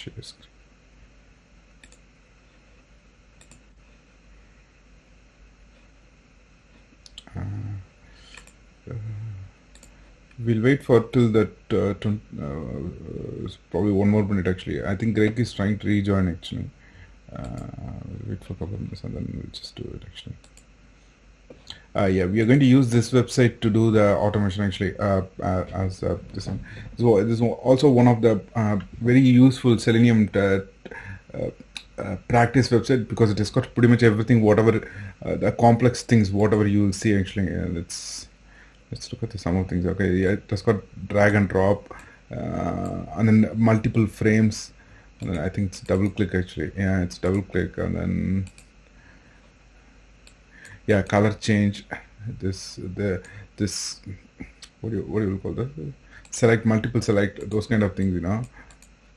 share screen. We'll wait for till that probably 1 more minute actually. I think Greg is trying to rejoin actually. We'll wait for a couple of minutes and then we'll just do it actually. Yeah, we are going to use this website to do the automation actually as this one. So this is also one of the very useful Selenium practice website because it has got pretty much everything, whatever the complex things, whatever you will see actually. Let's look at some of things. Okay, yeah, it has got drag and drop and then multiple frames. And then I think it's double click actually. Yeah, it's double click and then yeah, color change. This what do you call that? Select, multiple select, those kind of things, you know.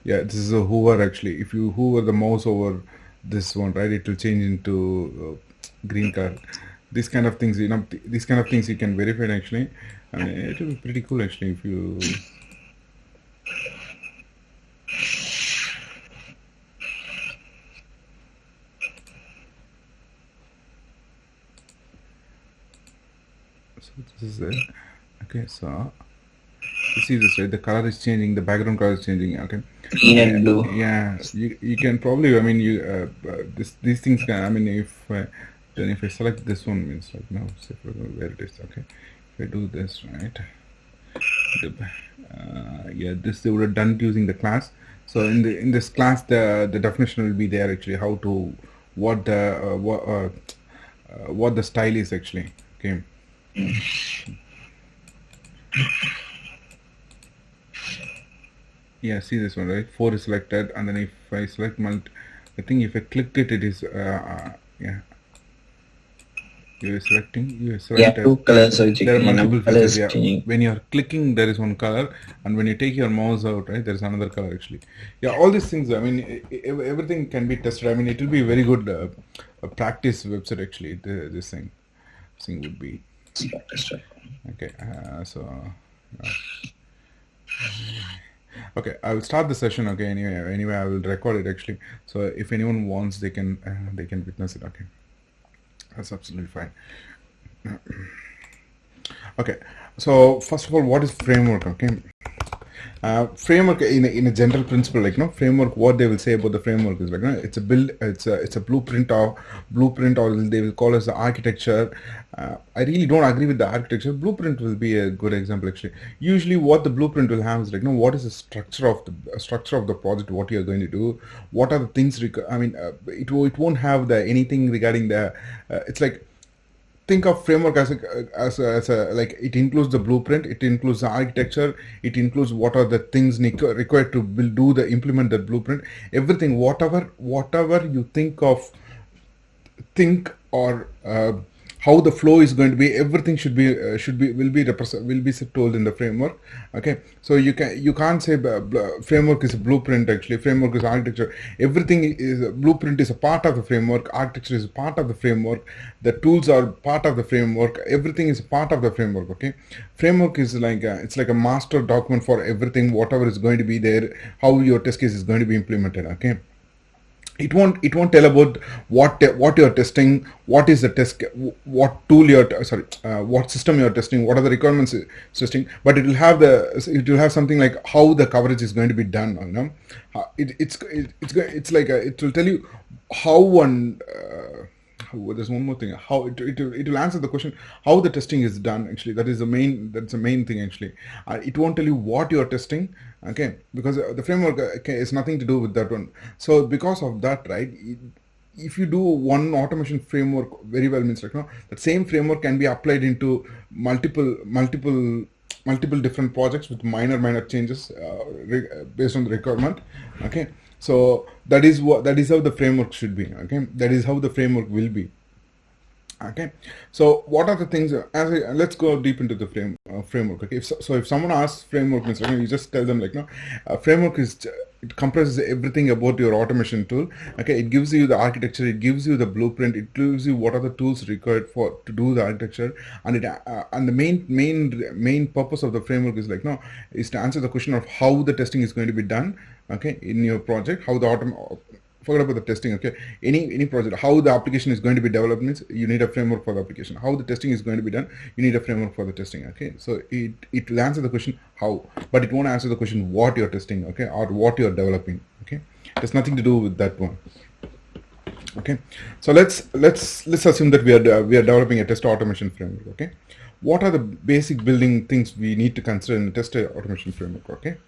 Yeah, this is a hover actually. If you hover the mouse over this one, right, it will change into green color. These kind of things, you know, these kind of things you can verify actually. I mean, it will be pretty cool actually if you. So this is it. Okay, so you see this, right? The color is changing, the background color is changing. Okay. Green and blue. Yeah, you can probably. I mean, these things can. I mean, then if I select this one, means like now, say for example, where it is. Okay, if I do this, right? Yeah, this they would have done using the class. So in this class, the definition will be there actually. How to what the style is actually. Okay. Yeah, see this one, right? 4 is selected, and then if I select I think if I clicked it, it is yeah. You are selecting. Yeah, two colors are There are changing. multiple Color features. is Yeah, changing. when you are clicking, there is one color, and when you take your mouse out, right, there is another color actually. Yeah, all these things. I mean, everything can be tested. I mean, it will be a very good practice website actually. This thing would be. Okay, so. Okay, I will start the session. Okay, anyway, I will record it actually. So if anyone wants, they can witness it. Okay, that's absolutely fine. Okay, so first of all, what is framework? Okay, framework in a general principle, like framework. What they will say about the framework is like it's a build, it's a blueprint, or they will call as the architecture. I really don't agree with the architecture. Blueprint will be a good example actually. Usually, what the blueprint will have is like what is the structure of the project, what you are going to do, what are the things. I mean, it won't have the anything regarding the. It's like. Think of framework as a like it includes the blueprint, it includes the architecture, it includes what are the things required to implement that blueprint, everything, whatever you think or how the flow is going to be, everything will be told in the framework. Okay, so you can't say framework is a blueprint. Actually, framework is architecture. Everything is blueprint is a part of the framework, architecture is a part of the framework, the tools are part of the framework, everything is part of the framework. Okay, framework is like it's like a master document for everything, whatever is going to be there, how your test case is going to be implemented. Okay, it won't tell about what you're testing, what is the test, what tool what system you're testing, what are the requirements testing, but it will have something like how the coverage is going to be done. It will tell you how one there's one more thing, how it will answer the question how the testing is done actually. That's the main thing actually. It won't tell you what you're testing. Okay, because the framework is nothing to do with that one. So because of that, right, if you do one automation framework very well, means like that same framework can be applied into multiple different projects with minor changes based on the requirement. Okay, so that is how the framework should be. Okay, that is how the framework will be. Okay, so what are the things? Let's go deep into the framework. Okay, so if someone asks framework, means you just tell them like framework is it compresses everything about your automation tool. Okay, it gives you the architecture, it gives you the blueprint, it gives you what are the tools required for to do the architecture, and and the main purpose of the framework is like no is to answer the question of how the testing is going to be done. Okay, in your project, how the forget about the testing. Okay, any project, how the application is going to be developed means you need a framework for the application. How the testing is going to be done, you need a framework for the testing. Okay, so it will answer the question how, but it won't answer the question what you're testing. Okay, or what you're developing. Okay, it has nothing to do with that one. Okay, so let's assume that we are developing a test automation framework. Okay, what are the basic building things we need to consider in the test automation framework? Okay,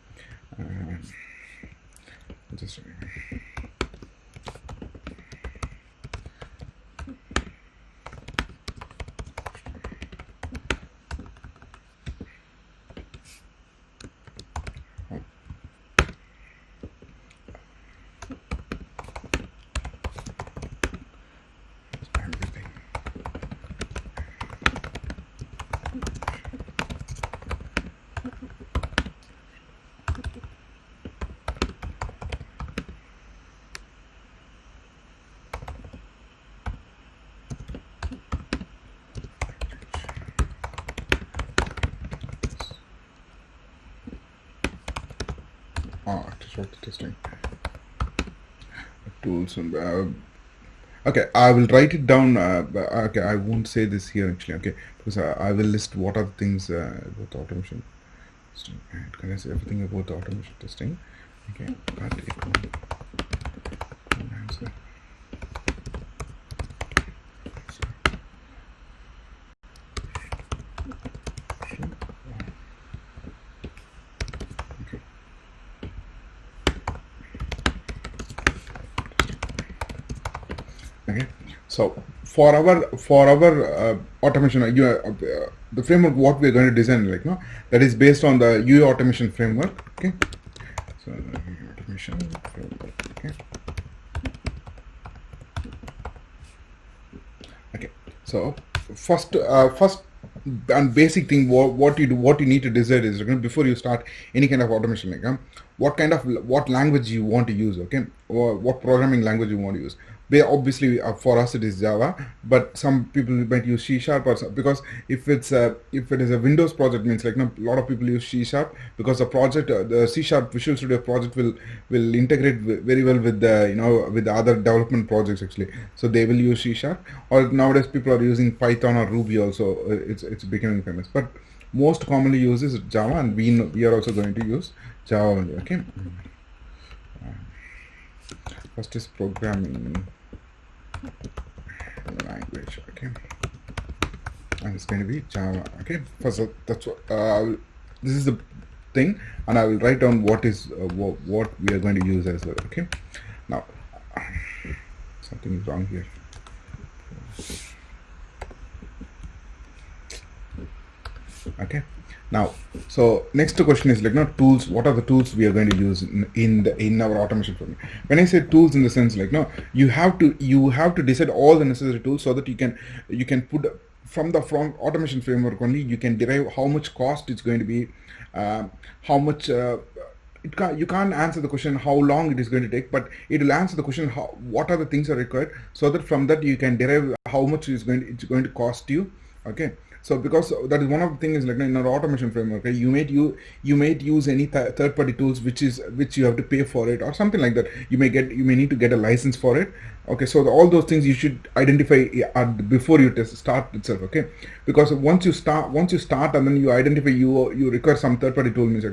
just testing tools and okay, I will write it down. Okay, I won't say this here actually. Okay, because I will list what are the things about automation testing. Can I say everything about the automation testing? Okay, but it won't answer. Okay, so for our automation, the framework what we are going to design, like no, that is based on the UI automation framework. Okay, so automation framework. Okay, okay. So first and basic thing what you need to decide is before you start any kind of automation, like what language you want to use. Okay, or what programming language you want to use. Obviously for us it is Java, but some people might use C Sharp or because if it is a Windows project means like a lot of people use C Sharp because the project the C Sharp Visual Studio project will integrate very well with the with the other development projects actually, so they will use C Sharp, or nowadays people are using Python or Ruby also. It's becoming famous, but most commonly used is Java, and we are also going to use Java only. Okay, first is programming language. Okay, and it's going to be Java. Okay, first that's what this is the thing, and I will write down what is what we are going to use as well. Okay, now something is wrong here. Okay, now so next question is like tools. What are the tools we are going to use in our automation framework? When I say tools, in the sense like you have to decide all the necessary tools so that you can put from automation framework only you can derive how much cost it's going to be, how much you can't answer the question how long it is going to take, but it will answer the question what are the things are required, so that from that you can derive how much it's going to cost you. Okay, so because that is one of the things like in our automation framework, okay, you may use any third-party tools which you have to pay for it or something like that. You may need to get a license for it. Okay, so all those things you should identify before you start itself. Okay, because once you start and then you identify you require some third-party tool means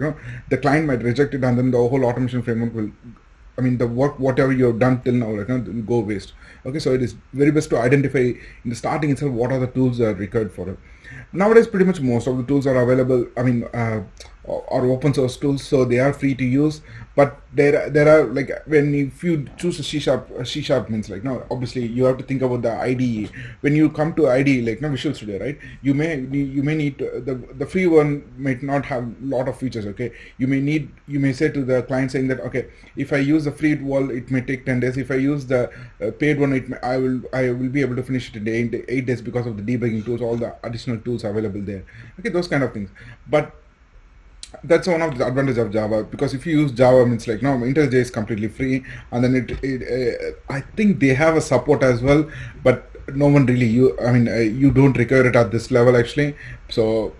the client might reject it, and then the whole automation framework will, I mean, the work, whatever you have done till now, like, will go waste. Okay, so it is very best to identify in the starting itself what are the tools that are required for it. Nowadays, pretty much most of the tools are available. I mean, are open source tools, so they are free to use. But there are like if you choose a C sharp means like obviously you have to think about the IDE. When you come to IDE like Visual Studio, right? You may need the free one might not have a lot of features. Okay, you may say to the client saying that okay, if I use the free wall, it may take 10 days. If I use the paid one, I will be able to finish it in 8 days because of the debugging tools, all the additional tools available there. Okay, those kind of things. But That's one of the advantage of Java, because if you use Java, means like no, IntelliJ is completely free, and then I think they have a support as well, but no one really you don't require it at this level actually. So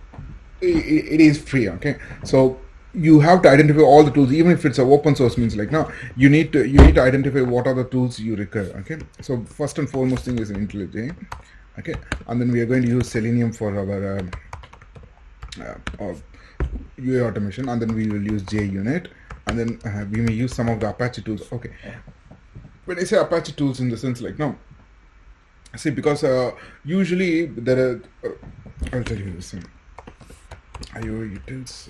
it is free. Okay, so you have to identify all the tools, even if it's an open source, means like no, you need to identify what are the tools you require. Okay, so first and foremost thing is IntelliJ. Okay, and then we are going to use Selenium for our UI automation, and then we will use JUnit, and then we may use some of the Apache tools. Okay, when I say Apache tools, in the sense like no, see, because usually there are I'll tell you this thing. IO utils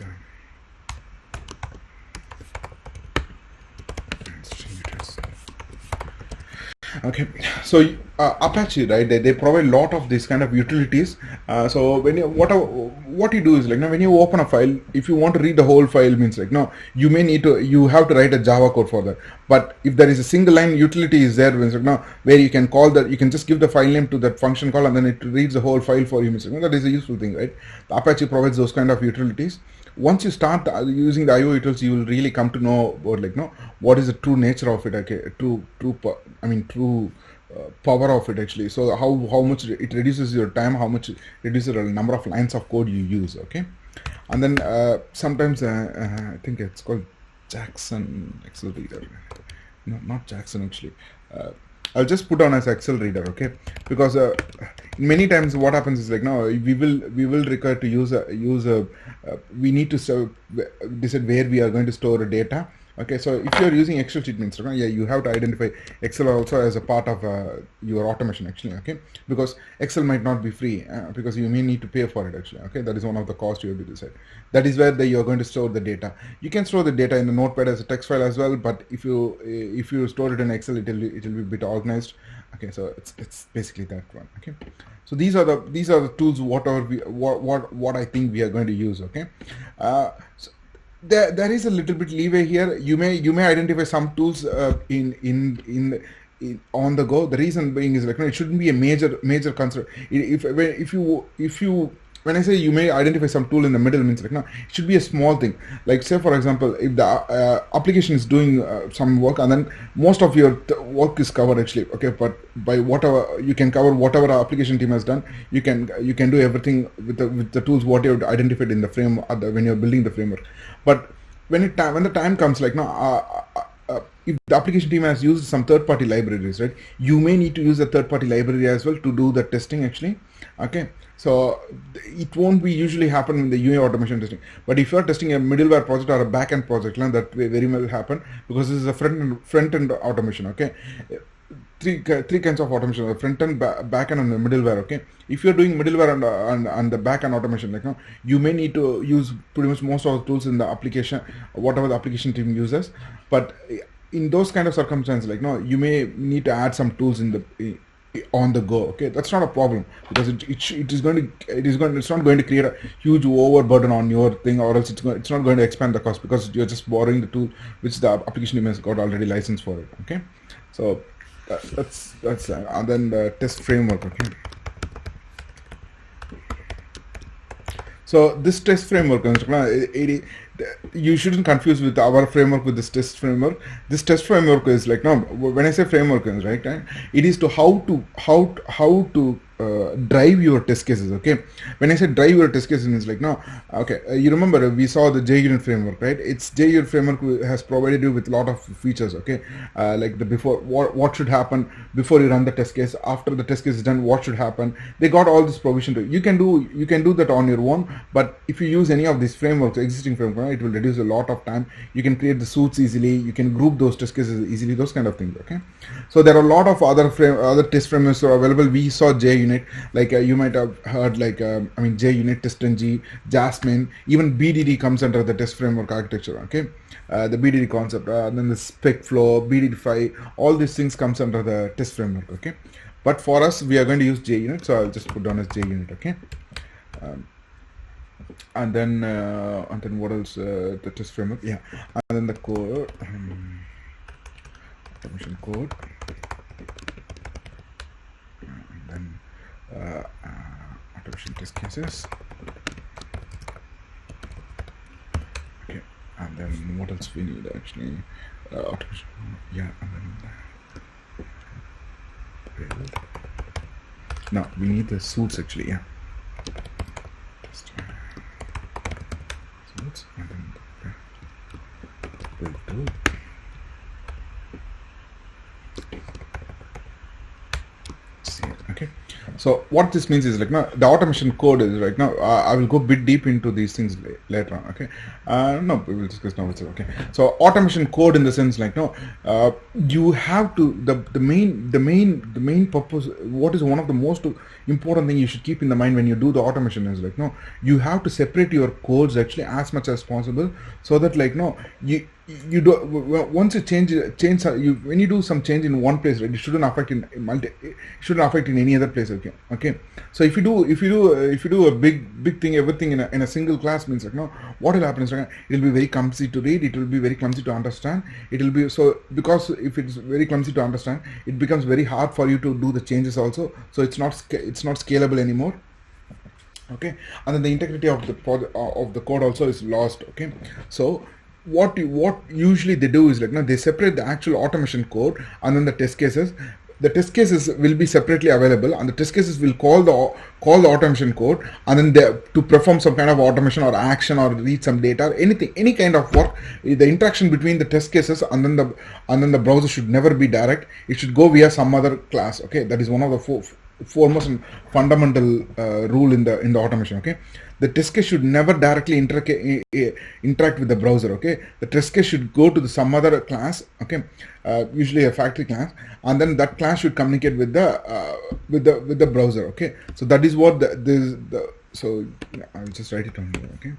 okay, so Apache, right, they provide a lot of these kind of utilities. So when you what you do is like now when you open a file, if you want to read the whole file, means like no, you have to write a Java code for that. But if there is a single line utility is there, means like no, where you can call that, you can just give the file name to that function call, and then it reads the whole file for you, means like, no, that is a useful thing, right? The Apache provides those kind of utilities. Once you start using the IO utils, you will really come to know about like no, what is the true nature of it. Okay, true power of it actually. So how much it reduces your time, how much it reduces the number of lines of code you use. Okay, and then sometimes I think it's called Jackson Excel reader. No, not Jackson actually. I'll just put on as Excel reader, okay? Because many times what happens is like now we will require to we need to decide where we are going to store data. Okay, so if you're using Excel sheet, means yeah, you have to identify Excel also as a part of your automation actually. Okay, because Excel might not be free, because you may need to pay for it actually. Okay, that is one of the costs you have to decide. That is where you're going to store the data. You can store the data in the notepad as a text file as well, but if you store it in Excel, it will be a bit organized. Okay, so it's basically that one. Okay, so these are the tools what I think we are going to use. Okay, so there is a little bit leeway here. You may identify some tools in on the go. The reason being is like no, it shouldn't be a major concern. If you when I say you may identify some tool in the middle, means like no, it should be a small thing. Like say for example, if the application is doing some work, and then most of your work is covered actually. Okay, but by whatever you can cover whatever our application team has done, you can do everything with the tools what you have identified in the frame when you're building the framework. But when the time comes, like no, if the application team has used some third-party libraries, right, you may need to use a third-party library as well to do the testing actually. Okay, so it won't be usually happen in the UI automation testing. But if you are testing a middleware project or a back-end project, that way very well happen, because this is a front-end automation. Okay, three kinds of automation: the front end, back end, and the middleware. Okay, if you're doing middleware and the back end automation, like no, you may need to use pretty much most of the tools in the application, whatever the application team uses. But in those kind of circumstances, like no, you may need to add some tools on the go. Okay, that's not a problem, because it's not going to create a huge overburden on your thing, or else it's not going to expand the cost, because you're just borrowing the tool which the application team has got already licensed for it. Okay, so that's and then the test framework. Okay, so this test framework, you shouldn't confuse with our framework with this test framework. This test framework is like no, when I say framework is right, it is to how to drive your test cases. Okay, when I say drive your test cases, it's like no, okay, you remember we saw the JUnit framework, right? It's JUnit framework has provided you with a lot of features. Okay, like the before what should happen before you run the test case, after the test case is done, what should happen. They got all this provision to you can do that on your own. But if you use any of these frameworks, existing framework, it will reduce a lot of time. You can create the suits easily, you can group those test cases easily, those kind of things. Okay, so there are a lot of other test frameworks are available. We saw JUnit, like you might have heard like JUnit, TestNG, Jasmine, even BDD comes under the test framework architecture. Okay, the BDD concept, then the spec flow, BDD5, all these things comes under the test framework. Okay, but for us we are going to use JUnit, so I'll just put down as JUnit. Okay, and then what else? The test framework, yeah, and then the code, automation code, and then automation test cases. Okay, and then what else we need actually? Automation. Yeah, and then build. No, we need the suits actually. Yeah. Just, suits and then build tool. Okay, so what this means is like now the automation code is right now I will go a bit deep into these things later on. Okay, no, we will discuss now itself. Okay, so automation code in the sense like no, you have to the main purpose, what is one of the most important thing you should keep in the mind when you do the automation is like no, you have to separate your codes actually as much as possible, so that like no, you do once you change you when you do some change in one place, right, it shouldn't affect it shouldn't affect in any other place. Okay, so if you do a big thing, everything in a single class, means like no, what will happen is like, it will be very clumsy to read, it will be very clumsy to understand, it will be so, because if it's very clumsy to understand, it becomes very hard for you to do the changes also, so it's not scalable anymore. Okay, and then the integrity of the code also is lost. Okay, so what usually they do is like no, they separate the actual automation code and then the test cases. The test cases will be separately available, and the test cases will call the automation code, and then to perform some kind of automation or action or read some data, anything, any kind of work. The interaction between the test cases and then the browser should never be direct. It should go via some other class. Okay, that is one of the foremost and fundamental rule in the automation. Okay, the test case should never directly interact with the browser. Okay, the test case should go to some other class. Okay, usually a factory class, and then that class should communicate with the browser. Okay, so that is what so yeah, I'll just write it on here. Okay.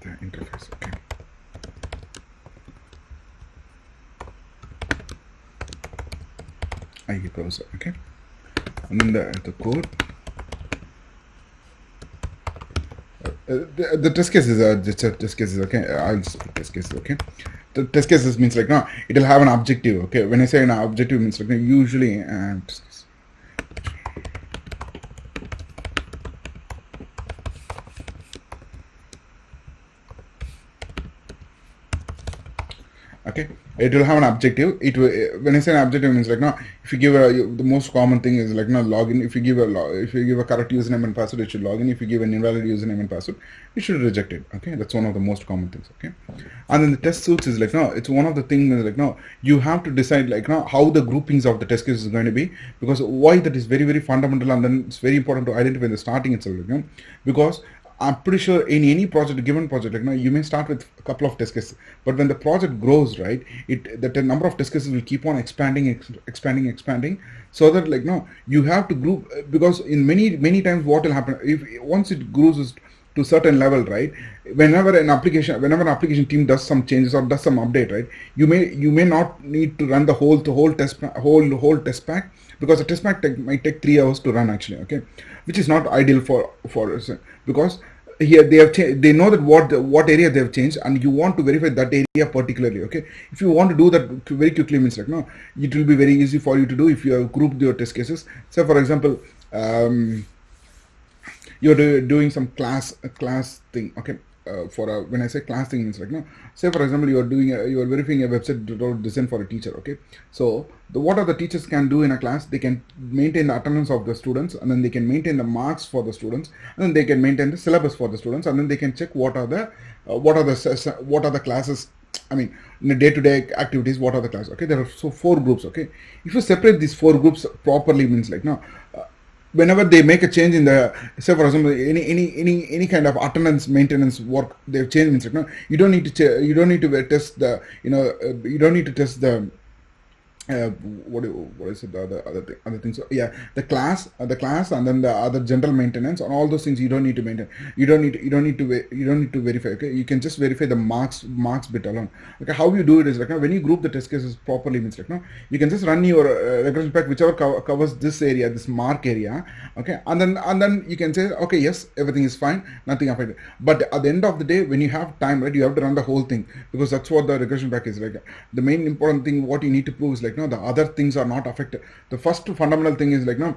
The interface. Okay. IE browser. Okay, and then the code. The test cases are just test cases. Okay, I'll just put test cases. Okay, the test cases means like no, it will have an objective. Okay, when I say an objective, means like usually okay, it will have an objective. It will, when I say an objective, means like no, if you give the most common thing is like no, login. If you give a correct username and password, it should log in. If you give an invalid username and password, it should reject it. Okay, that's one of the most common things. Okay, and then the test suits is like no, it's one of the things like no, you have to decide like no, how the groupings of the test case is going to be, because why that is very fundamental, and then it's very important to identify in the starting itself. Because I'm pretty sure in any given project, like now, you may start with a couple of test cases, but when the project grows, right, the number of test cases will keep on expanding, so that like no, you have to group, because in many times what will happen if once it grows to certain level, right, whenever an application team does some changes or does some update, right, you may not need to run the whole test pack, because the test pack might take 3 hours to run actually. Okay, which is not ideal for because here they know that what area they have changed, and you want to verify that area particularly. Okay, if you want to do that very quickly, means like no, it will be very easy for you to do if you have grouped your test cases. So for example, you're doing some class thing. Okay, when I say class thing, means like no, say for example you are verifying a website design for a teacher. Okay, so what are the teachers can do in a class? They can maintain the attendance of the students, and then they can maintain the marks for the students, and then they can maintain the syllabus for the students, and then they can check what are the classes. I mean, in the day-to-day activities, what are the classes? Okay, there are 4 groups. Okay, if you separate these 4 groups properly, means like no, whenever they make a change in the, say for example, any kind of attendance maintenance work they've changed, means like no, you don't need to test the you don't need to test the what is it, the other things. So yeah, the class, and then the other general maintenance, and all those things you don't need to maintain. You don't need to verify. Okay, you can just verify the marks bit alone. Okay, how you do it is like when you group the test cases properly, means like no, you can just run your regression pack whichever covers this area, this mark area. Okay, and then you can say okay, yes, everything is fine, nothing affected. But at the end of the day, when you have time, right, you have to run the whole thing, because that's what the regression pack is like. The main important thing what you need to prove is like like no, the other things are not affected. The first fundamental thing is like no,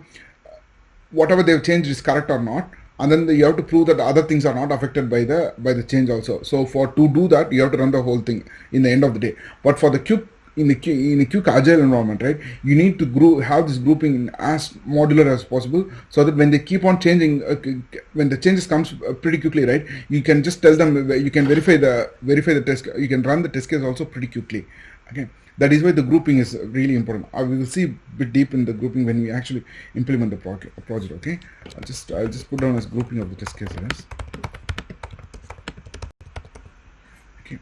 whatever they've changed is correct or not, and then you have to prove that the other things are not affected by the change also. So for to do that, you have to run the whole thing in the end of the day. But for the quick in a quick agile environment, right, you need to have this grouping as modular as possible, so that when they keep on changing, when the changes comes pretty quickly, right, you can just tell them, you can verify the test, you can run the test case also pretty quickly. Okay, that is why the grouping is really important. We will see a bit deep in the grouping when we actually implement the project. Okay, I'll just put down as grouping of the test cases. Okay,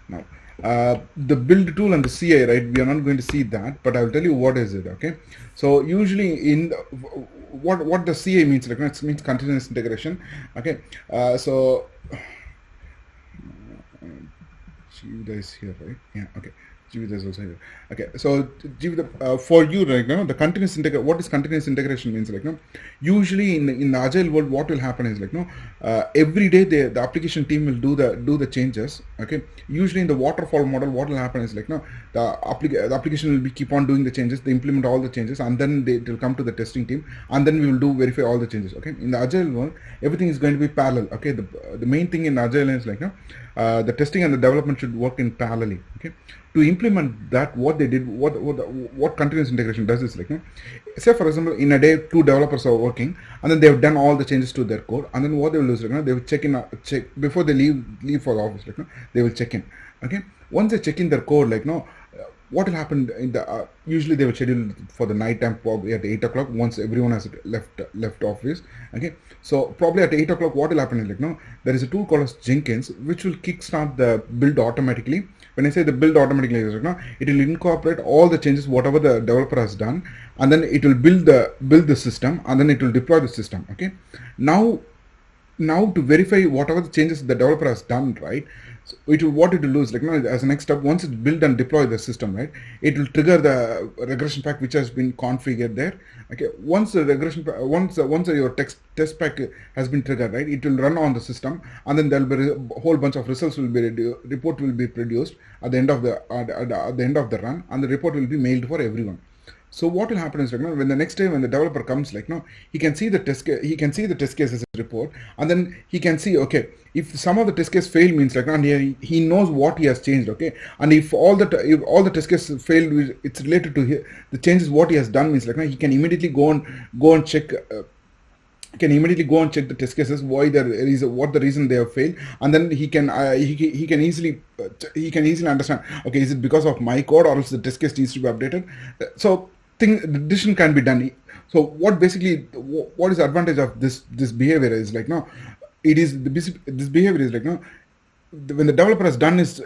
now the build tool and the CI, right, we are not going to see that, but I will tell you what is it. Okay, so usually in what the CI means, like it means continuous integration. Okay, so Jivida is here, right? Yeah, okay. Jivida is also here. Okay, so Jivida, for you, right now, the continuous integration. What is continuous integration means? Like, no, usually in the agile world, what will happen is like, no, every day the application team will do the changes. Okay, usually in the waterfall model, what will happen is like, no, the application will be keep on doing the changes. They implement all the changes, and then it will come to the testing team, and then we will verify all the changes. Okay, in the agile world, everything is going to be parallel. Okay, the main thing in agile is like, no, the testing and the development should work in parallelly. Okay, to implement that, what they did, what continuous integration does is like, say for example, in a day 2 developers are working, and then they have done all the changes to their code, and then what they will do is like, they will check before they leave for the office, like, they will check in. Okay, once they check in their code, like, what will happen in the usually they will schedule for the night time, probably at 8 o'clock, once everyone has left office. Okay, so probably at 8 o'clock, what will happen is like, there is a tool called as Jenkins, which will kickstart the build automatically. When I say the build automatically, it will incorporate all the changes whatever the developer has done, and then it will build the system, and then it will deploy the system. Okay, now to verify whatever the changes the developer has done, right, so what it will do is like, as a next step, once it's built and deploy the system, right, it will trigger the regression pack which has been configured there. Okay, once the regression once your test pack has been triggered, right, it will run on the system, and then there will be a whole bunch of results report will be produced at the end of the end of the run, and the report will be mailed for everyone. So what will happen is like, when the next day when the developer comes, like, he can see the test cases report, and then he can see, okay, if some of the test case fail means like, he knows what he has changed. Okay, and if all the test cases failed, it's related to the changes what he has done means like, he can immediately go and check. Can immediately go and check the test cases, what the reason they have failed, and then he can easily understand, okay, is it because of my code, or else the test case needs to be updated. So the decision can be done. So what is the advantage of this behavior is like, this behavior is like, when the developer has done his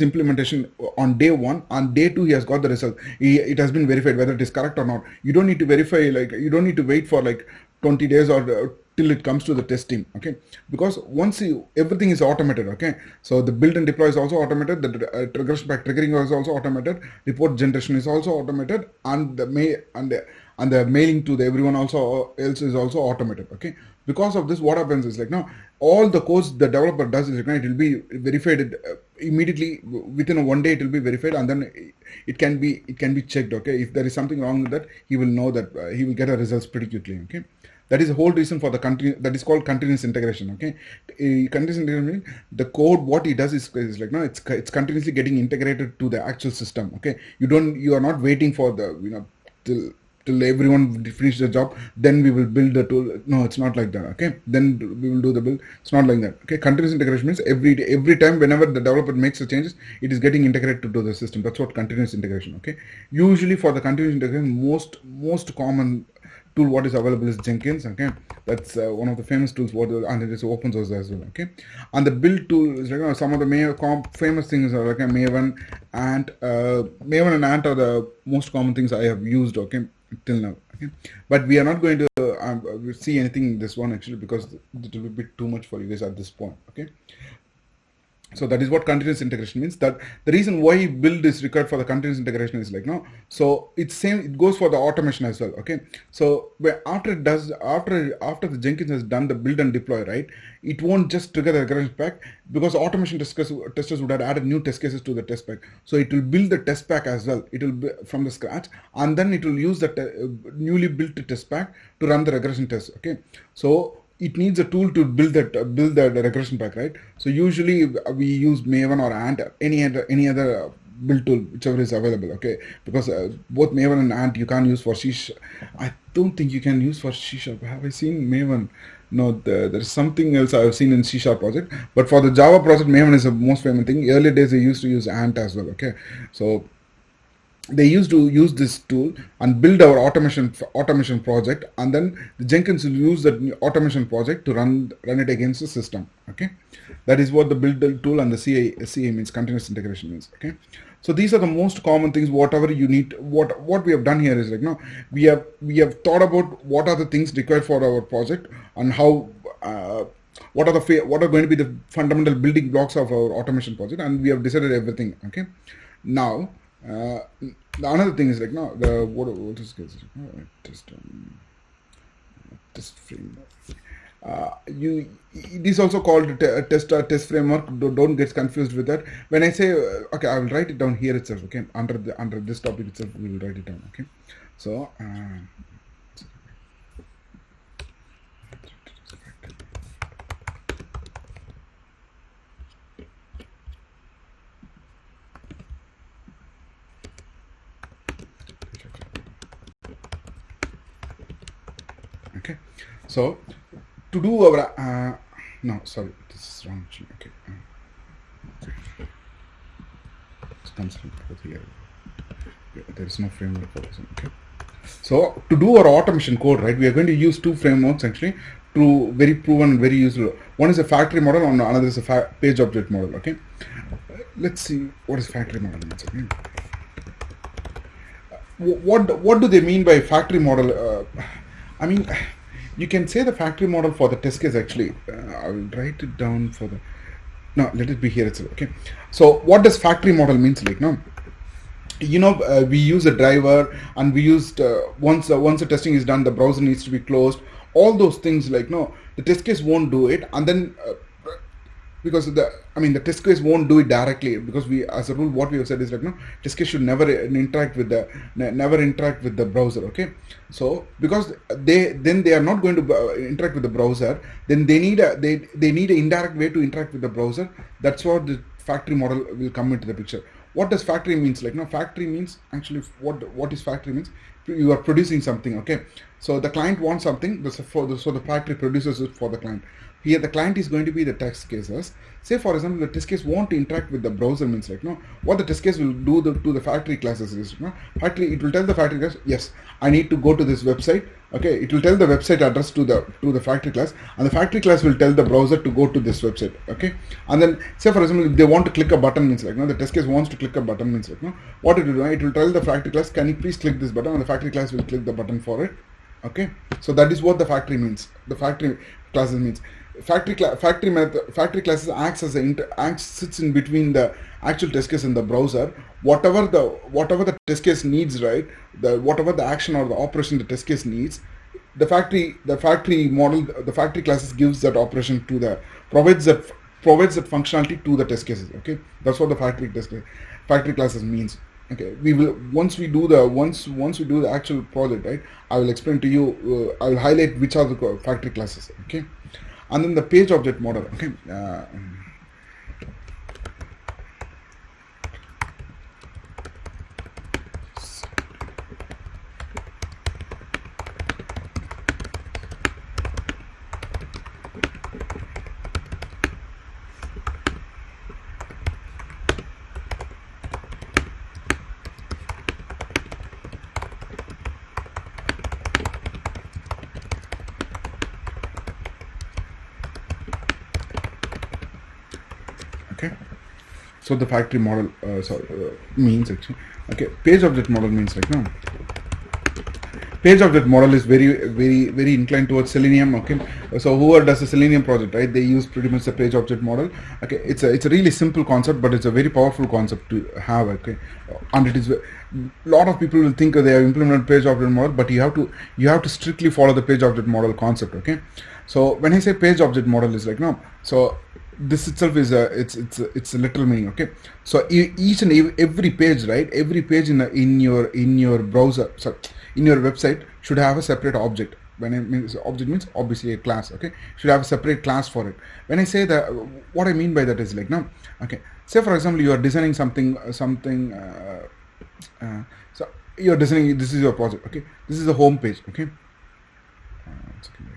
implementation on day 1, on day 2 he has got the result. It has been verified whether it is correct or not. You don't need to verify, like, you don't need to wait for like 20 days or till it comes to the test team. Okay, because once everything is automated. Okay, so the build and deploy is also automated, the regression pack triggering is also automated, report generation is also automated, and the mailing to everyone else is also automated. Okay, because of this, what happens is like, all the codes the developer does is like, it will be verified immediately within 1 day. It will be verified, and then it can be checked. Okay, if there is something wrong with that, he will know that he will get the results pretty quickly. Okay, that is the whole reason for that is called continuous integration. Okay, continuous integration means the code what he does is like, it's continuously getting integrated to the actual system. Okay, you are not waiting for the till everyone finish the job, then we will build the tool. No, it's not like that. Okay, then we will do the build. It's not like that. Okay, continuous integration means every time whenever the developer makes the changes, it is getting integrated to the system. That's what continuous integration. Okay, usually for the continuous integration, most common tool what is available is Jenkins. Okay, that's one of the famous tools, and it is open source as well. Okay, and the build tool is like, some of the famous things are like Maven and Ant are the most common things I have used. Okay, till now. Okay, but we are not going to see anything in this one actually, because it will be too much for you guys at this point. Okay, So that is what continuous integration means. That the reason why build is required for the continuous integration is like, no, so it's same, it goes for the automation as well. Okay, so after it does, after the Jenkins has done the build and deploy, right, it won't just trigger the regression pack, because automation testers would have added new test cases to the test pack. So it will build the test pack as well, it will be from the scratch, and then it will use the newly built test pack to run the regression test. Okay, so it needs a tool to build the regression pack, right? So usually we use Maven or Ant, any other build tool, whichever is available. Okay, because both Maven and Ant you can't use for C#. I don't think you can use for C#. Have I seen Maven? No, there's something else I've seen in C# project, but for the Java project, Maven is the most famous thing. Earlier days they used to use Ant as well. Okay, so they used to use this tool and build our automation project, and then the Jenkins will use that automation project to run it against the system. Okay, that is what the build tool and the CA means, continuous integration means. Okay, so these are the most common things. Whatever you need, what we have done here is like, no, we have thought about what are the things required for our project, and how what are going to be the fundamental building blocks of our automation project, and we have decided everything. Okay, now the another thing is like, no, the what is this? Test framework. It is also called test framework. Don't get confused with that. When I say okay, I will write it down here itself. Okay, under this topic itself, we will write it down. Okay, so. Okay, so to do our no, sorry, this is wrong. Okay, it comes from here. There is no framework for this. Okay, so to do our automation code, right, we are going to use two frameworks actually, two very proven and very useful. One is a factory model, and another is a page object model. Okay, let's see what is factory model means. Okay, what do they mean by factory model? I mean, you can say the factory model for the test case actually. I will write it down for the. No, let it be here itself. Okay. So what does factory model means like? No, we use a driver, and we used once the testing is done, the browser needs to be closed. All those things like, no, the test case won't do it, and then because the test case won't do it directly, because we, as a rule, what we have said is like, no, test case should never interact with the browser. Okay, so because they are not going to interact with the browser, then they need an indirect way to interact with the browser. That's what the factory model will come into the picture. What does factory means like? No, factory means actually what is factory means? You are producing something. Okay, so the client wants something, so the factory produces it for the client. Here the client is going to be the test cases. Say for example, the test case won't interact with the browser means like, no, what the test case will do to the factory classes is, no, factory, it will tell the factory class, yes, I need to go to this website. Okay, it will tell the website address to the factory class, and the factory class will tell the browser to go to this website. Okay, and then say for example, if they want to click a button means like, no, the test case wants to click a button means like, no, what it will do, it will tell the factory class, can you please click this button, and the factory class will click the button for it. Okay, so that is what the factory means. The factory classes means. Factory classes acts as sits in between the actual test case and the browser. Whatever the test case needs, right? Whatever the action or the operation the test case needs, the factory classes gives that operation to the provides that functionality to the test cases. Okay, that's what the factory classes means. Okay, we will once we do the actual project, right, I will explain to you, I will highlight which are the factory classes. Okay, and then the page object model. Okay, okay, so the factory model means actually, okay, page object model means like, no, page object model is very inclined towards Selenium. Okay, so whoever does the Selenium project, right, they use pretty much the page object model. Okay, it's a really simple concept, but it's a very powerful concept to have. Okay, and it is a lot of people will think they have implemented page object model, but you have to strictly follow the page object model concept. Okay, so when I say page object model is like no, so this itself is it's a literal meaning. Okay, so each and every page, right, every page in your browser, sorry, in your website should have a separate object. When I mean object means obviously a class. Okay, should have a separate class for it. When I say that, what I mean by that is like no, okay, say for example you are designing something so you're designing, this is your project. Okay, this is the home page. Okay, one second, wait.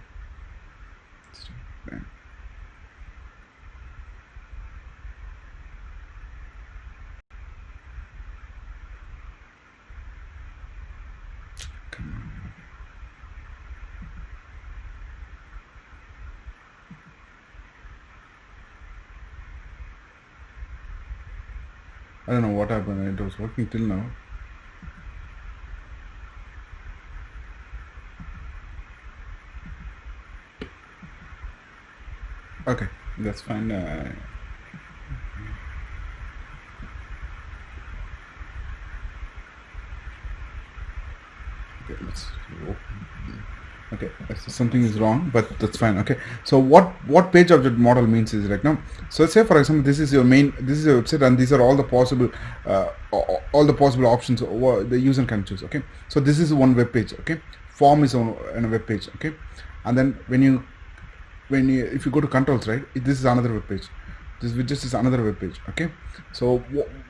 I don't know what happened. It was working till now. Okay, that's fine. Okay, let's open. Okay, so something is wrong, but that's fine. Okay, so what page object model means is right now. So say for example, this is your website, and these are all the possible options the user can choose. Okay, so this is one web page. Okay, form is on a web page. Okay, and then if you go to controls, right, this is another web page. This widget is another web page. Okay, so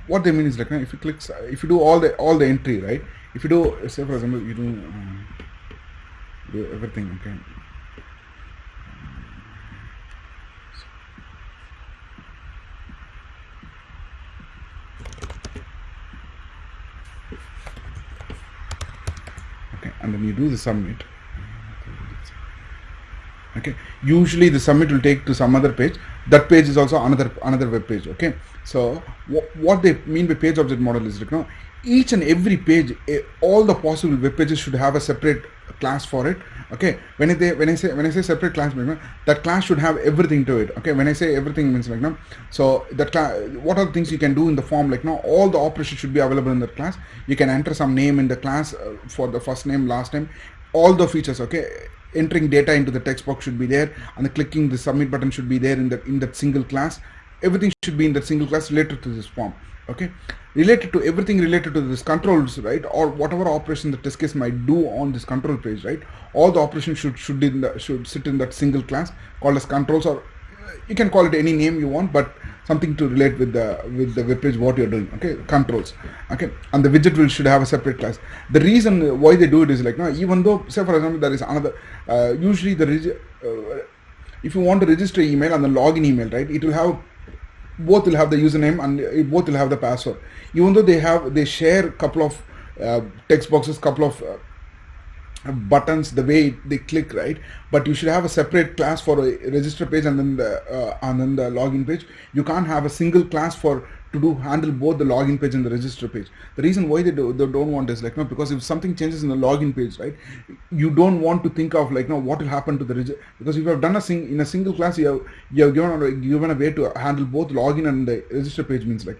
what they mean is like if you do all the entry, right, if you do, say for example you do everything. Okay, okay, and then you do the submit. Okay, usually the submit will take to some other page. That page is also another web page. Okay, so what they mean by page object model is like each and every page, all the possible web pages should have a separate class for it. Okay, when I say separate class, that class should have everything to it. Okay, when I say everything means like so that what are the things you can do in the form, like all the operations should be available in that class. You can enter some name in the class for the first name, last name, all the features. Okay, entering data into the text box should be there, and clicking the submit button should be there in that single class. Everything should be in that single class related to this form. Okay, related to everything related to this controls, right, or whatever operation the test case might do on this control page, right, all the operations should sit in that single class called as controls, or you can call it any name you want, but something to relate with the web page what you're doing. Okay, controls. Okay, and the widget should have a separate class. The reason why they do it is like even though, say for example, there is another usually if you want to register email and the login email, right, it will have both will have the username and both will have the password. Even though they share a couple of text boxes, couple of buttons, the way they click, right, but you should have a separate class for a register page and then the login page. You can't have a single class to handle both the login page and the register page. The reason why they don't want is like because if something changes in the login page, right, you don't want to think of like what will happen to the register, because if you have done in a single class, you have given a way to handle both login and the register page. Means like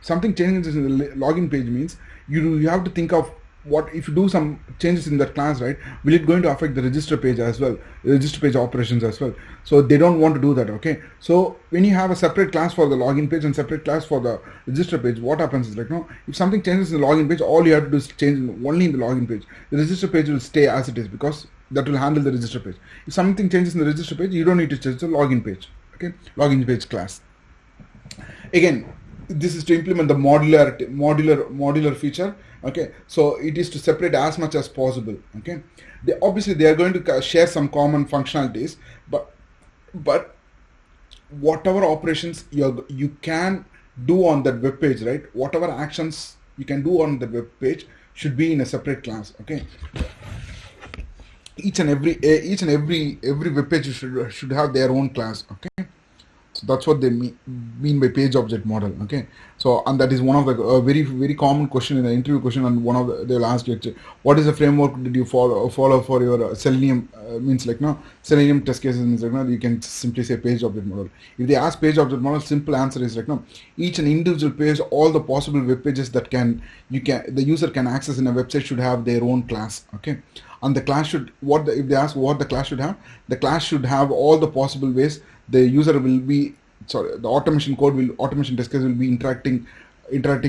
something changes in the login page means you have to think of what if you do some changes in that class, right, will it going to affect the register page as well, register page operations as well. So they don't want to do that. Okay, so when you have a separate class for the login page and separate class for the register page, what happens is like if something changes in the login page, all you have to do is change only in the login page. The register page will stay as it is because that will handle the register page. If something changes in the register page, you don't need to change the login page. Okay, login page class. Again, this is to implement the modular feature. Okay, so it is to separate as much as possible. Okay, obviously they are going to share some common functionalities, but whatever operations you can do on that web page, right, whatever actions you can do on the web page should be in a separate class. Okay, each and every web page should have their own class. Okay, So that's what they mean by page object model. Okay, so and that is one of the very common question in the interview question, and one of they'll ask you actually, what is the framework did you follow for your Selenium means like no Selenium test cases means like no you can simply say page object model. If they ask page object model, simple answer is like no each and individual page, all the possible web pages that the user can access in a website should have their own class. Okay, and the class should if they ask what the class should have, the class should have all the possible ways the user will be the automation test case will be interacting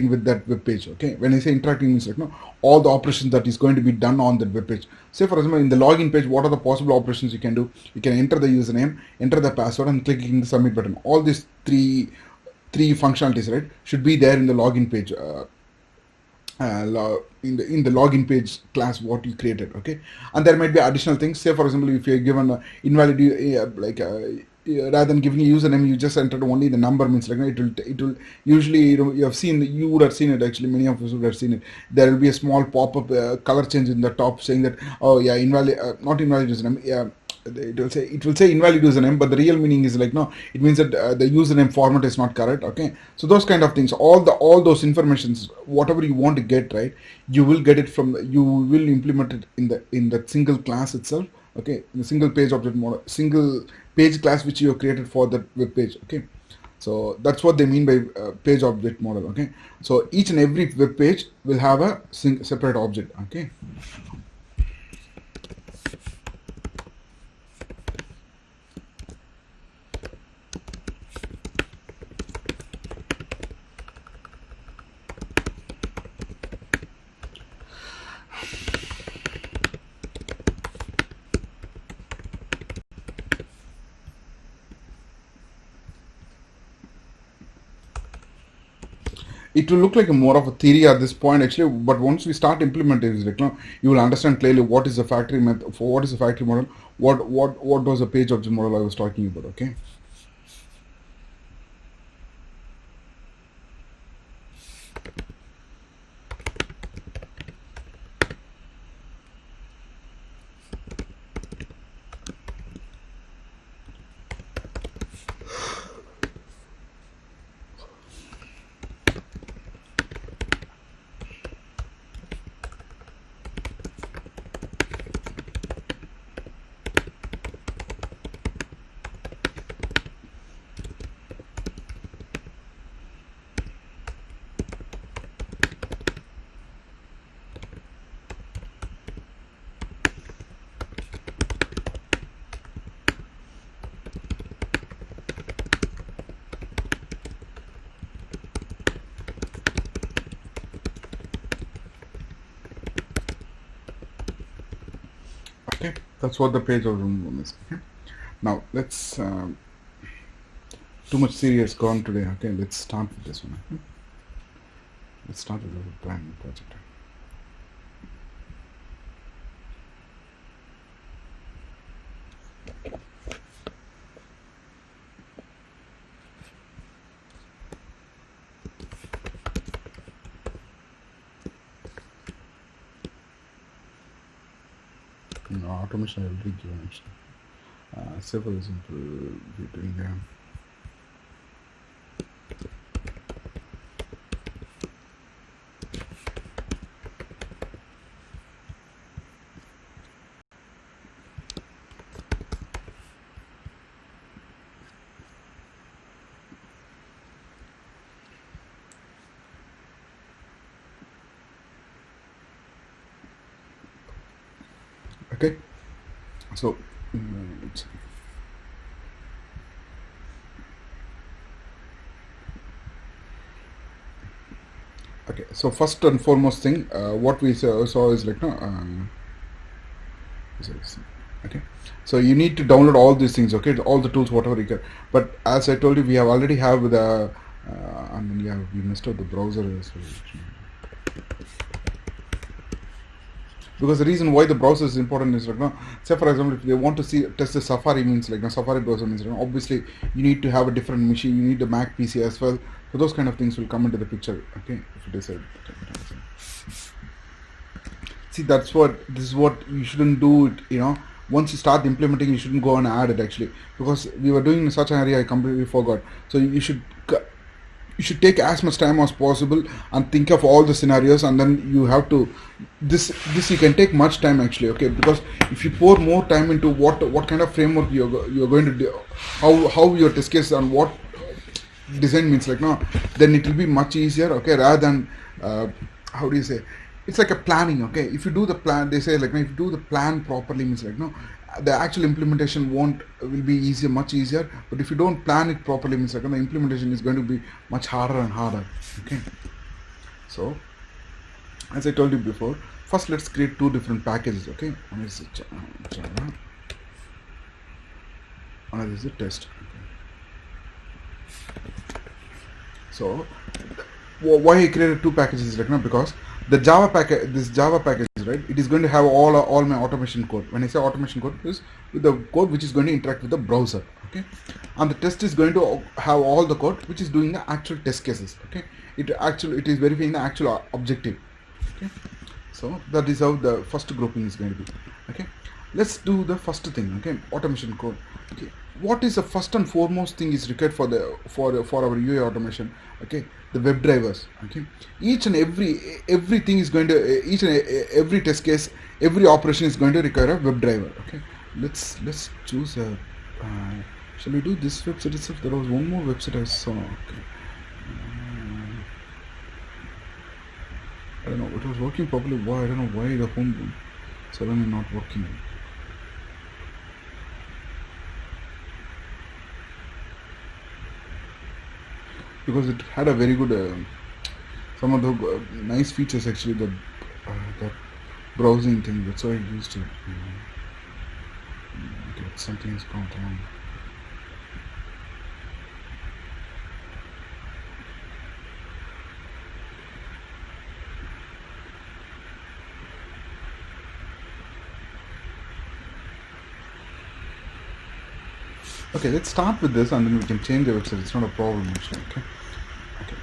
with that web page. Okay, when I say interacting means like no all the operations that is going to be done on that web page. Say for example in the login page, what are the possible operations you can do? You can enter the username, enter the password, and clicking the submit button. All these three functionalities, right, should be there in the login page. In the login page class what you created. Okay, and there might be additional things. Say for example if you're given invalid rather than giving a username, you just entered only the number means like it will usually you would have seen it actually, many of us would have seen it. There will be a small pop-up color change in the top saying that oh yeah invalid not invalid username. Yeah, it will say invalid username, but the real meaning is like no, it means that the username format is not correct. Okay, so those kind of things, all those informations, whatever you want to get, right, you will get it from you will implement it in the single class itself. Okay, in the single page object model, single page class which you have created for that web page. Okay, so that's what they mean by page object model. Okay, so each and every web page will have a separate object. Okay. It will look like a more of a theory at this point actually, but once we start implementing this, like, no, you will understand clearly what is the factory method, for what is the factory model, what was the page object model I was talking about. Okay. Okay, that's what the page of room is. Okay, now let's too much serious gone today. Okay, let's start with this one. Okay? Let's start with the brand new project. Automation will be given actually. Say for example, we're doing okay. So okay, so first and foremost thing, what we saw is like no, okay, so you need to download all these things. Okay, all the tools, whatever you can. But as I told you, we already have the I mean, yeah, we messed up the browser as well. Because the reason why the browser is important is like no, say for example if they want to test the Safari means like no Safari browser means obviously you need to have a different machine, you need a Mac PC as well. So those kind of things will come into the picture. Okay, if it is a see, this is what you shouldn't do it, once you start implementing, you shouldn't go and add it actually, because we were doing such an area I completely forgot. So you should take as much time as possible and think of all the scenarios, and then you have to this you can take much time actually, okay, because if you pour more time into what kind of framework you're going to do, how your test case and what design means, like, no, then it will be much easier, okay, rather than how do you say, it's like a planning, okay. If you do the plan, they say, like, no, if you do the plan properly, means, like, no, the actual implementation will be easier, much easier. But if you don't plan it properly, means, like, no, the implementation is going to be much harder and harder, okay. So as I told you before, first let's create two different packages, okay. One is Java, another is a test, okay. So why I created two packages, like, no, because the Java package, this Java package, right, it is going to have all my automation code. When I say automation code, is with the code which is going to interact with the browser, okay, and the test is going to have all the code which is doing the actual test cases, okay. It is verifying the actual objective, okay. So that is how the first grouping is going to be, okay. Let's do the first thing, okay, automation code, okay. What is the first and foremost thing is required for our UI automation, okay? The web drivers, okay. Each and everything is going to each and every test case, every operation is going to require a web driver, okay. Let's choose a shall we do this website itself? There was one more website I saw, okay. I don't know, it was working properly. Why? I don't know why the home suddenly not working. Because it had a very good some of the nice features actually, that browsing thing, that's why I used it. Okay, something is gone wrong. Okay, let's start with this and then we can change the website. It's not a problem actually, okay. Okay.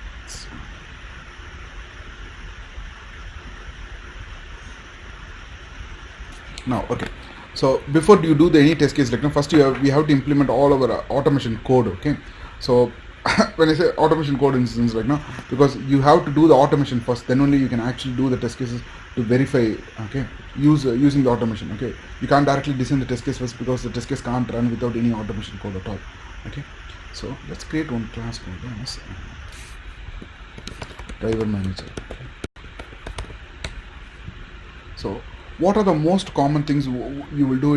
Now, okay. So before you do any test case, like, no, first we have to implement all our automation code, okay. So when I say automation code instance, like, no, because you have to do the automation first, then only you can actually do the test cases to verify, okay, using the automation, okay. You can't directly design the test case first, because the test case can't run without any automation code at all, okay. So let's create one class called as driver manager, okay. So what are the most common things you will do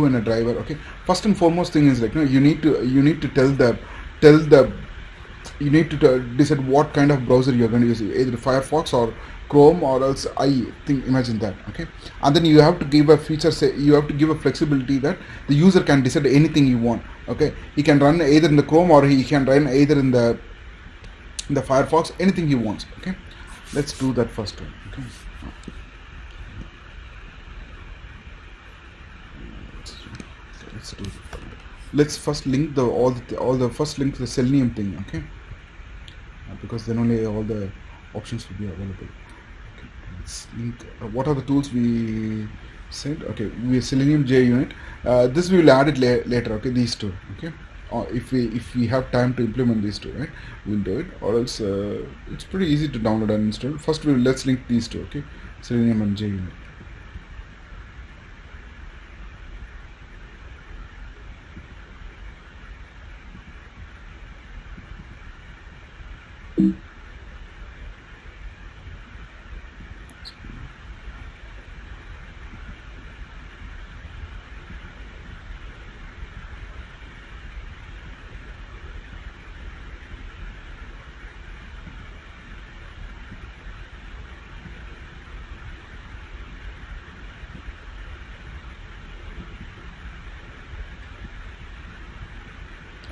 in a driver, okay. First and foremost thing is, like, no, you need to you need to decide what kind of browser you're going to use, either Firefox or Chrome, or else imagine that, okay. And then you have to give a feature, you have to give a flexibility that the user can decide anything you want, okay. He can run either in the Chrome or he can run either in the Firefox, anything he wants, okay. Let's do that first one, okay. Let's first link all the first link to the Selenium thing, okay, because then only all the options will be available, okay. Let's link what are the tools we said, okay. We Selenium JUnit, this we will add it later, okay, these two, okay. If we have time to implement these two, right, we'll do it, or else it's pretty easy to download and install. First let's link these two, okay, Selenium and JUnit.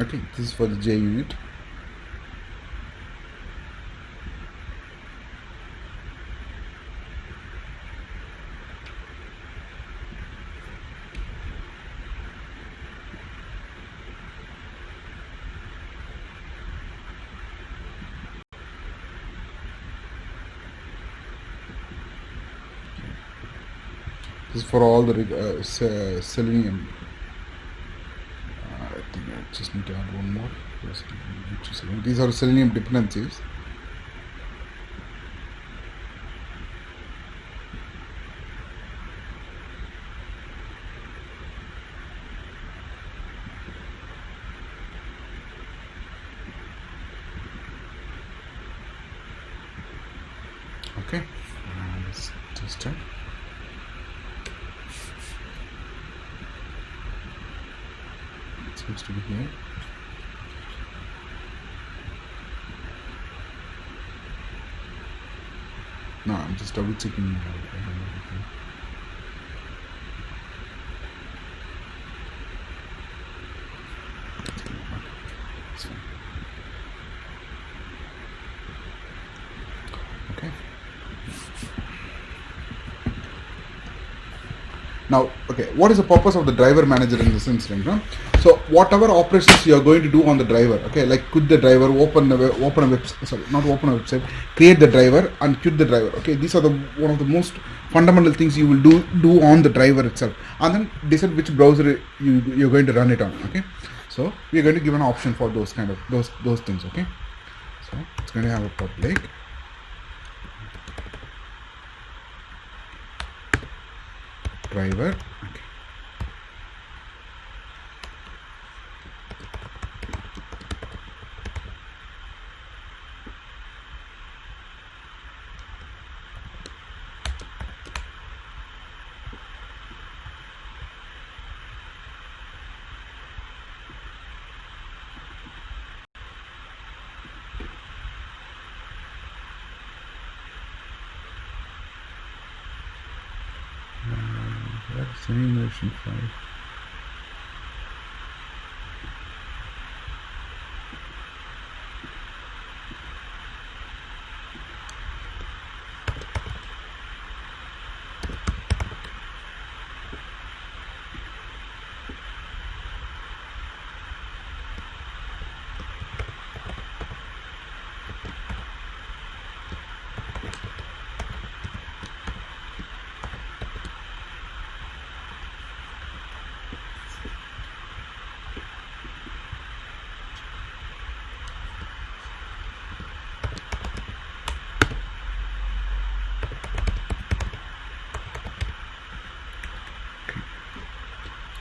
Okay, this is for the JUnit. This is for all the selenium. I think I just need to add one more. These are selenium dependencies. Okay, let's just check. It seems to be here. No, I'm just double checking. Okay. Now, okay, what is the purpose of the driver manager in this instance? No? So, whatever operations you are going to do on the driver, okay, like quit the driver, open a website, sorry, not open a website, create the driver and quit the driver. Okay, these are the one of the most fundamental things you will do on the driver itself, and then decide which browser you're going to run it on. Okay, so we are going to give an option for those kind of those things. Okay, so it's going to have a public. Driver. Okay. That's simulation 5.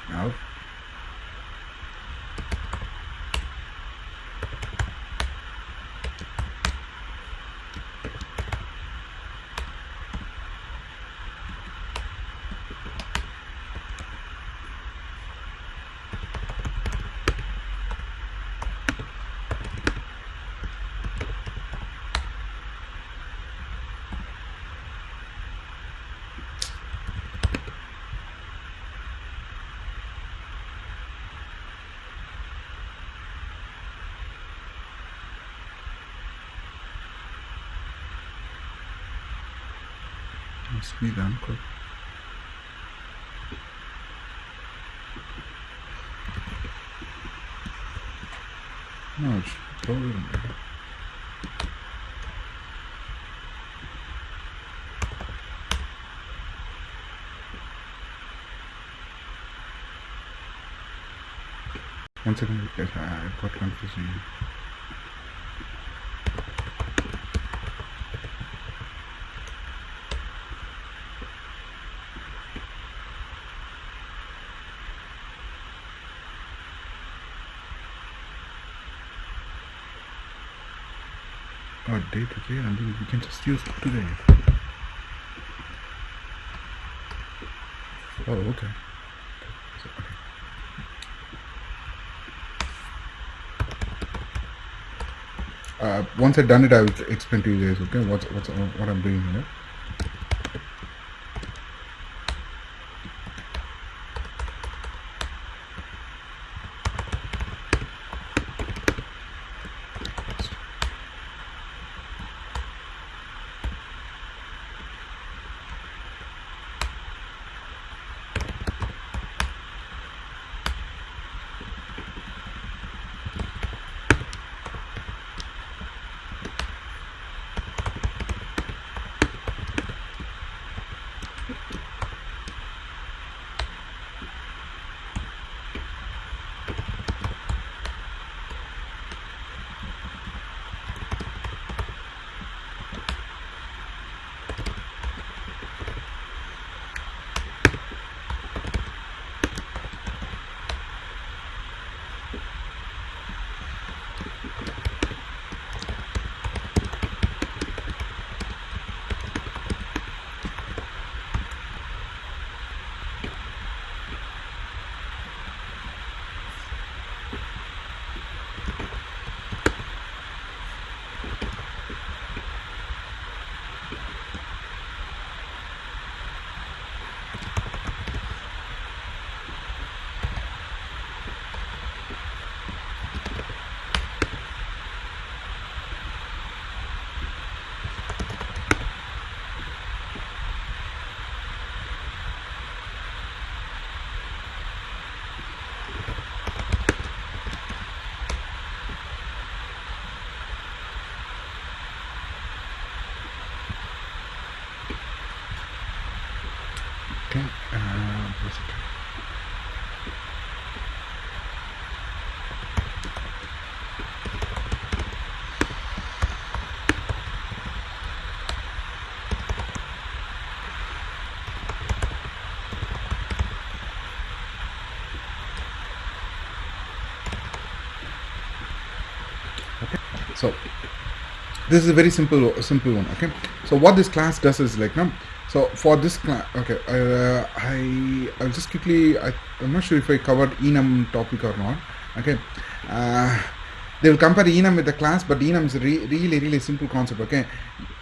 Now, must be the anchor. No, it's probably. One second, I got confusing. Oh, day to day, and then we can just use today. Oh, okay. Once I've done it, I will explain to you guys. Okay, what I'm doing here. Okay. Where's it? So this is a very simple one. Okay, so what this class does is like now, so for this class, okay, I'll just quickly, I'm not sure if I covered enum topic or not. Okay, they will compare enum with the class, but enum is a really simple concept. Okay,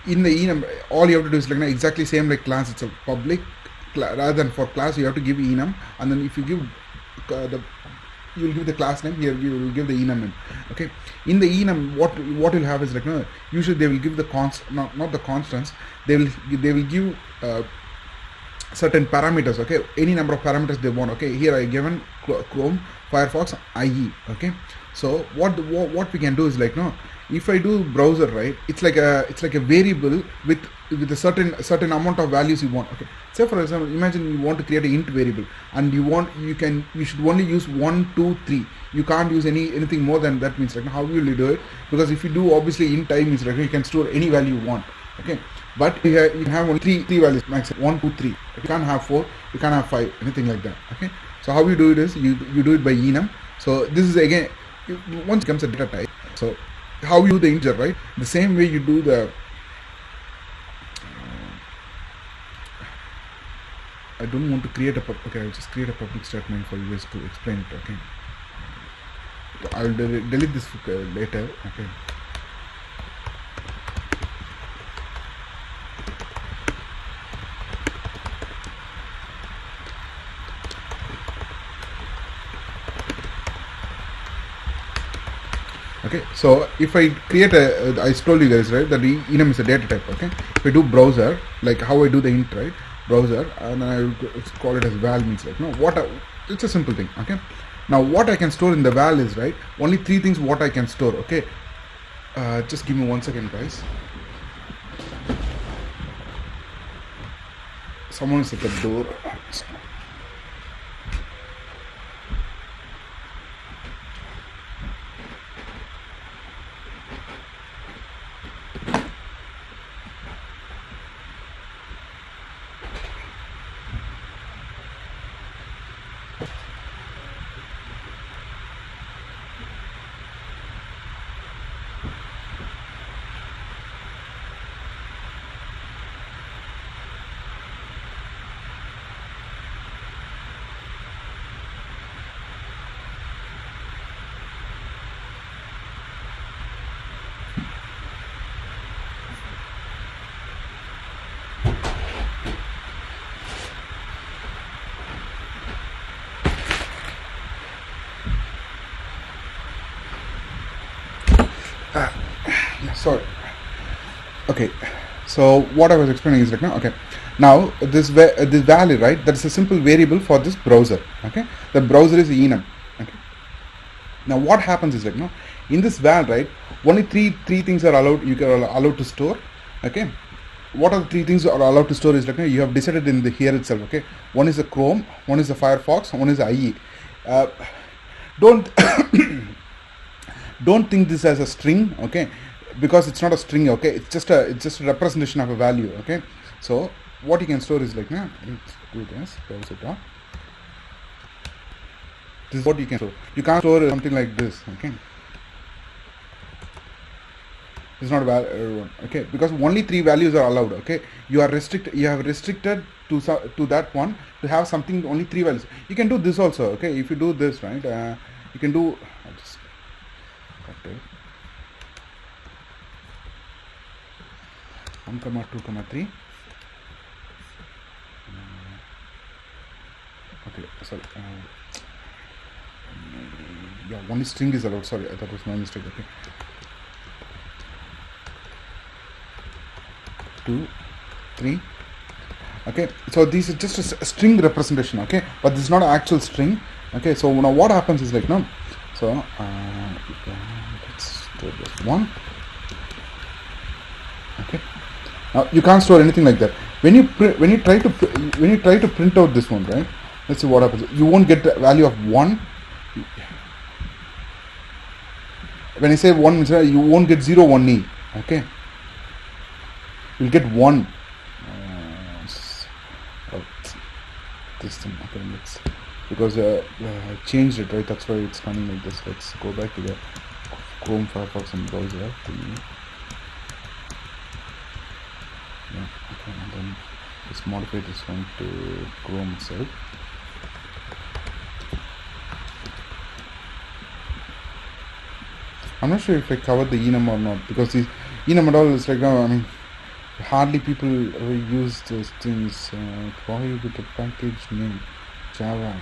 in the enum, all you have to do is like now exactly same like class. It's a public rather than for class you have to give enum, and then if you give the you will give the class name, here you will give the enum name. Okay, in the enum what you'll have is like no, usually they will give the not the constants, they will give certain parameters. Okay, any number of parameters they want. Okay, here I given Chrome, Firefox, IE. Okay, so what we can do is like no, if I do browser, right, it's like a variable with a certain amount of values you want. Okay, say for example, imagine you want to create an int variable, and you should only use 1, 2, 3. You can't use anything more than that. Means like how will you do it? Because if you do obviously int time means like you can store any value you want. Okay, but you can have only three values max, 1, 2, 3. You can't have 4, you can't have 5, anything like that. Okay, so how you do it is you do it by enum. So this is again once it becomes a data type. So how you do the integer, right? The same way you do the I don't want to create a okay, I'll just create a public statement for you guys to explain it. Okay, I'll delete this later. Okay, okay, so if I create I told you guys, right, that the enum is a data type. Okay, if I do browser, like how I do the int, right, browser, and I call it as val, means like no, it's a simple thing. Okay, now what I can store in the val is, right, only 3 things what I can store. Okay, just give me 1 second, guys. Someone is at the door. Sorry. Okay, so what I was explaining is like now. Okay, now this value, right, that's a simple variable for this browser. Okay, the browser is enum. Okay, now what happens is like no, in this val, right, only three things are allowed. You are allowed to store. Okay, what are the 3 things are allowed to store is like no, you have decided in the here itself. Okay, one is a Chrome, one is a Firefox, one is a IE. Don't don't think this as a string. Okay, because it's not a string. Okay, it's just a representation of a value. Okay, so what you can store is like now, let's do this, close it up. This is what you can store. You can't store something like this. Okay, it's not valid. Okay, because only 3 values are allowed. Okay, you have restricted to that one to have something only 3 values. You can do this also. Okay, if you do this, right, you can do, I'll just cut it. 1, 2, 3. Okay, sorry. Yeah, only string is allowed. Sorry, that was my mistake. Okay. 2, 3. Okay, so this is just a string representation. Okay, but this is not an actual string. Okay, so now what happens is like no, so let's do this one. Okay, You can't store anything like that. When you try to print out this one, right? Let's see what happens. You won't get the value of 1. When I say 1, you won't get 0, 1e. Okay, you'll get 1. Oh, this thing. Okay, let's, because I changed it, right? That's why it's coming like this. Let's go back to the Chrome, Firefox, and browser. Yeah, okay, and then let's modify this one to Chrome itself. I'm not sure if I covered the enum or not, because the enum and all is like now, I mean, hardly people use those things. Why with the package name Java?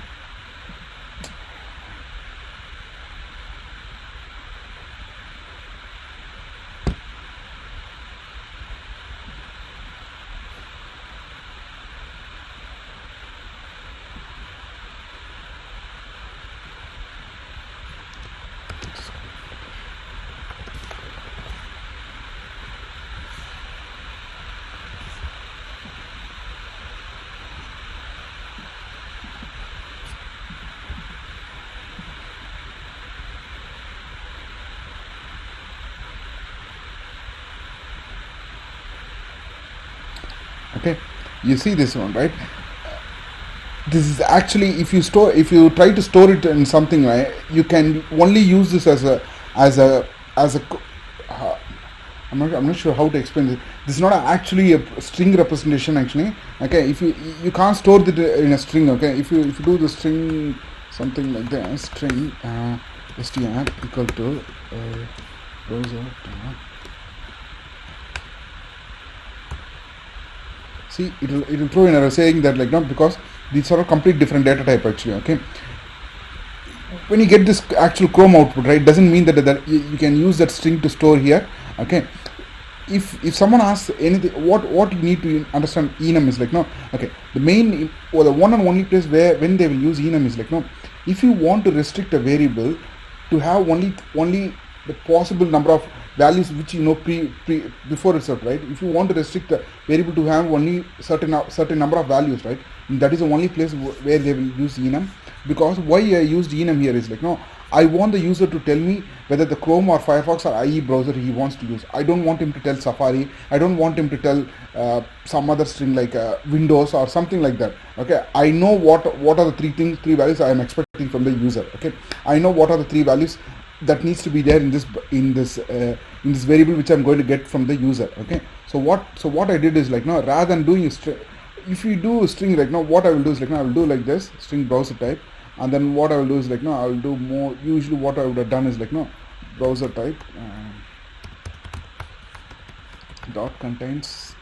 Okay, you see this one, right? This is actually, if you try to store it in something, right, you can only use this as a I'm not sure how to explain this. This is not actually a string representation actually. Okay, if you can't store it in a string. Okay, if you do the string something like that, string str equal to browser. See, it'll throw in error saying that like not, because these are a complete different data type actually. Okay, when you get this actual Chrome output, right, doesn't mean that you can use that string to store here. Okay, if someone asks anything, what you need to understand enum is like no. Okay, the main or the one and only place where when they will use enum is like no. If you want to restrict a variable to have only the possible number of values which you know before itself, right? If you want to restrict a variable to have only certain number of values, right? That is the only place where they will use enum. Because why I used enum here is like no, I want the user to tell me whether the Chrome or Firefox or IE browser he wants to use. I don't want him to tell Safari. I don't want him to tell some other string like Windows or something like that. Okay, I know what are the three values I am expecting from the user. Okay, I know what are the 3 values that needs to be there in this variable which I'm going to get from the user. Okay, so what I did is like no, rather than doing a string, if you do a string like now, what I will do is like now I will do like this string browser type. And then what I will do is like no, I will do more. Usually what I would have done is like no, browser type dot contains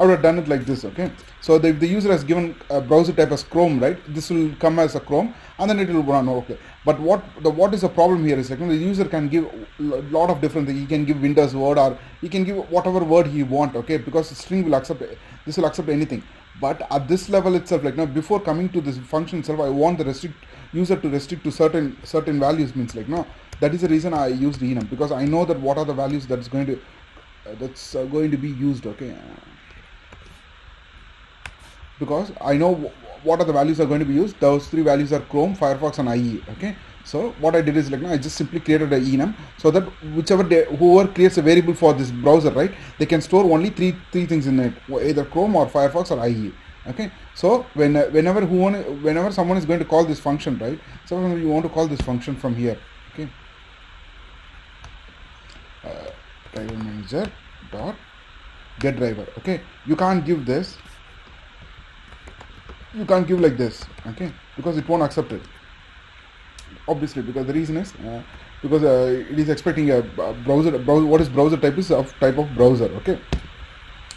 I would have done it like this. Okay, so if the user has given a browser type as Chrome, right, this will come as a Chrome and then it will run. Okay, but what is the problem here is like the user can give a lot of different things. He can give Windows word, or he can give whatever word he want. Okay, because the string will accept, this will accept anything. But at this level itself, like now before coming to this function itself, I want the user to restrict to certain values. Means like no, that is the reason I used enum, because I know that what are the values that's going to be used. Okay, because I know what are the values are going to be used. Those 3 values are Chrome, Firefox, and IE. Okay, so what I did is like now I just simply created an enum, so that whoever creates a variable for this browser, right, they can store only three things in it, either Chrome or Firefox or IE. Okay, so whenever someone is going to call this function, right, so you want to call this function from here. Okay, driver manager dot get driver. Okay, you can't give this. You can't give like this. Okay, because it won't accept it, obviously, because the reason is because it is expecting a browser. What is browser type is of type of browser. Okay,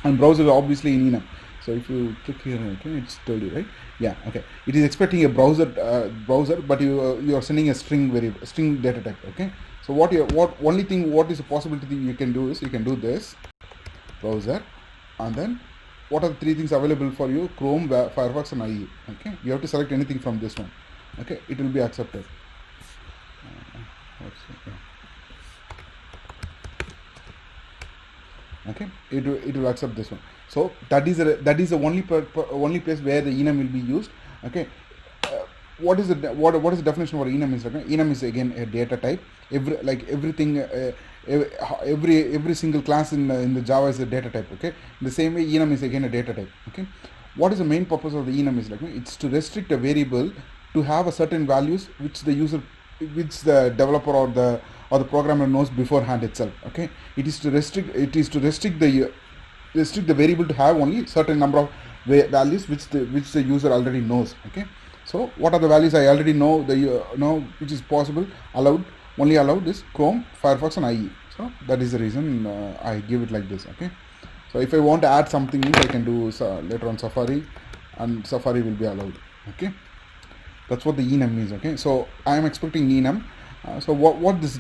and browser is obviously in enum. So if you click here, okay, it's told you, right? Yeah, okay, it is expecting a browser, but you are sending a string data type. Okay, so what is a possibility you can do is you can do this browser, and then what are the 3 things available for you? Chrome, Firefox, and IE. Okay, you have to select anything from this one. Okay, it will be accepted. Okay, it will accept this one. So that is the only place where the enum will be used. Okay, what is the definition for enum is? Like, enum is again a data type. Everything, every single class in the Java is a data type. Okay, in the same way enum is again a data type. Okay, what is the main purpose of the enum is? Like, it's to restrict a variable to have a certain values which the developer or the programmer knows beforehand itself. Okay, it is to restrict the variable to have only certain number of values which the user already knows. Okay, so what are the values I already know, which is possible, only allowed is Chrome, Firefox and IE. So that is the reason I give it like this. Okay, so if I want to add something new, I can do later on Safari, and Safari will be allowed. Okay, that's what the enum means. Okay, so I am expecting enum. So what this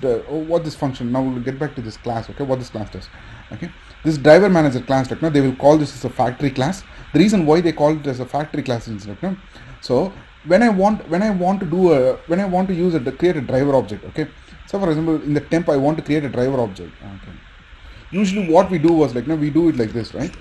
function, now we'll get back to this class. Okay, what this class does. Okay, this driver manager class, like, no, they will call this as a factory class. The reason why they call it as a factory class is, like, no, so when I want to use it to create a driver object. Okay, so for example, in the temp I want to create a driver object. Okay, usually what we do was, like, no, we do it like this, right?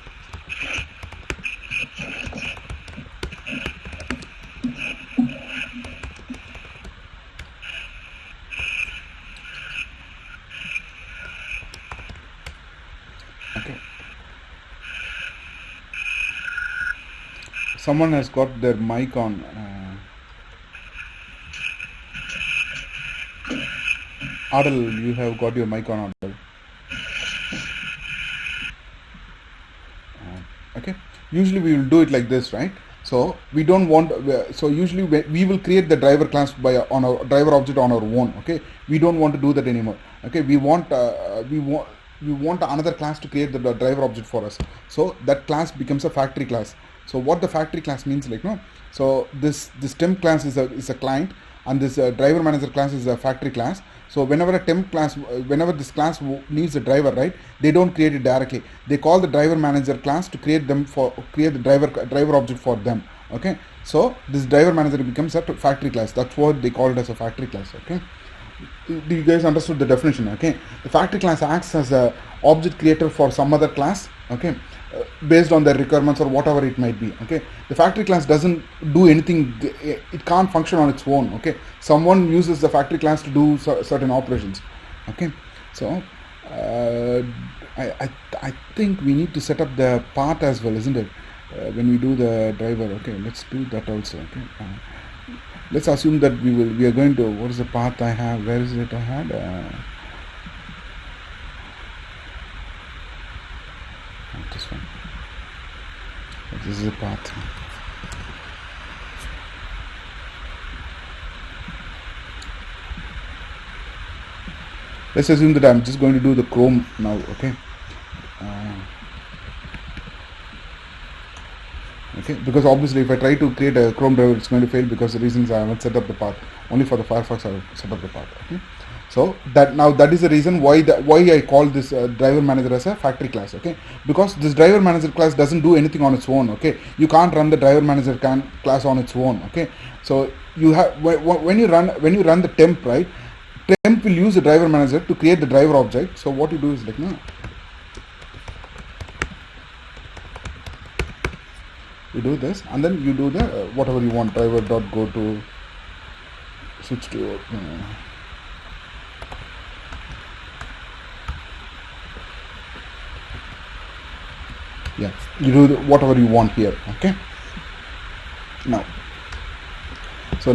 Okay, someone has got their mic on. Adel, you have got your mic on, Adel. Okay, usually we will do it like this, right? So we don't want, so usually we will create the driver class on our driver object on our own. Okay, we don't want to do that anymore. Okay, we want another class to create the driver object for us. So that class becomes a factory class. So what the factory class means, like, no, so this temp class is a client, and this driver manager class is a factory class. So whenever whenever this class needs a driver, right, they don't create it directly. They call the driver manager class to create the driver object for them. Okay, so this driver manager becomes a factory class. That's what they call it as a factory class. Okay, do you guys understood the definition? Okay, the factory class acts as a object creator for some other class. Okay, based on their requirements or whatever it might be. Okay, the factory class doesn't do anything, it can't function on its own. Okay, someone uses the factory class to do certain operations. Okay, so I think we need to set up the path as well, isn't it, when we do the driver? Okay, let's do that also. Okay, let's assume that we are going to, what is the path I have, where is it I had, this one, this is the path. Let's assume that I'm just going to do the Chrome now. Okay, okay, because obviously if I try to create a Chrome driver, it's going to fail, because the reasons I haven't set up the path. Only for the Firefox I will set up the path. Okay, so that is the reason why I call this driver manager as a factory class. Okay, because this driver manager class doesn't do anything on its own. Okay, you can't run the driver manager class on its own. Okay, so you have, when you run the temp, right, temp will use the driver manager to create the driver object. So what you do is, like, no, you do this, and then you do the whatever you want, driver dot go to switch to yeah, you do whatever you want here. Okay, now, so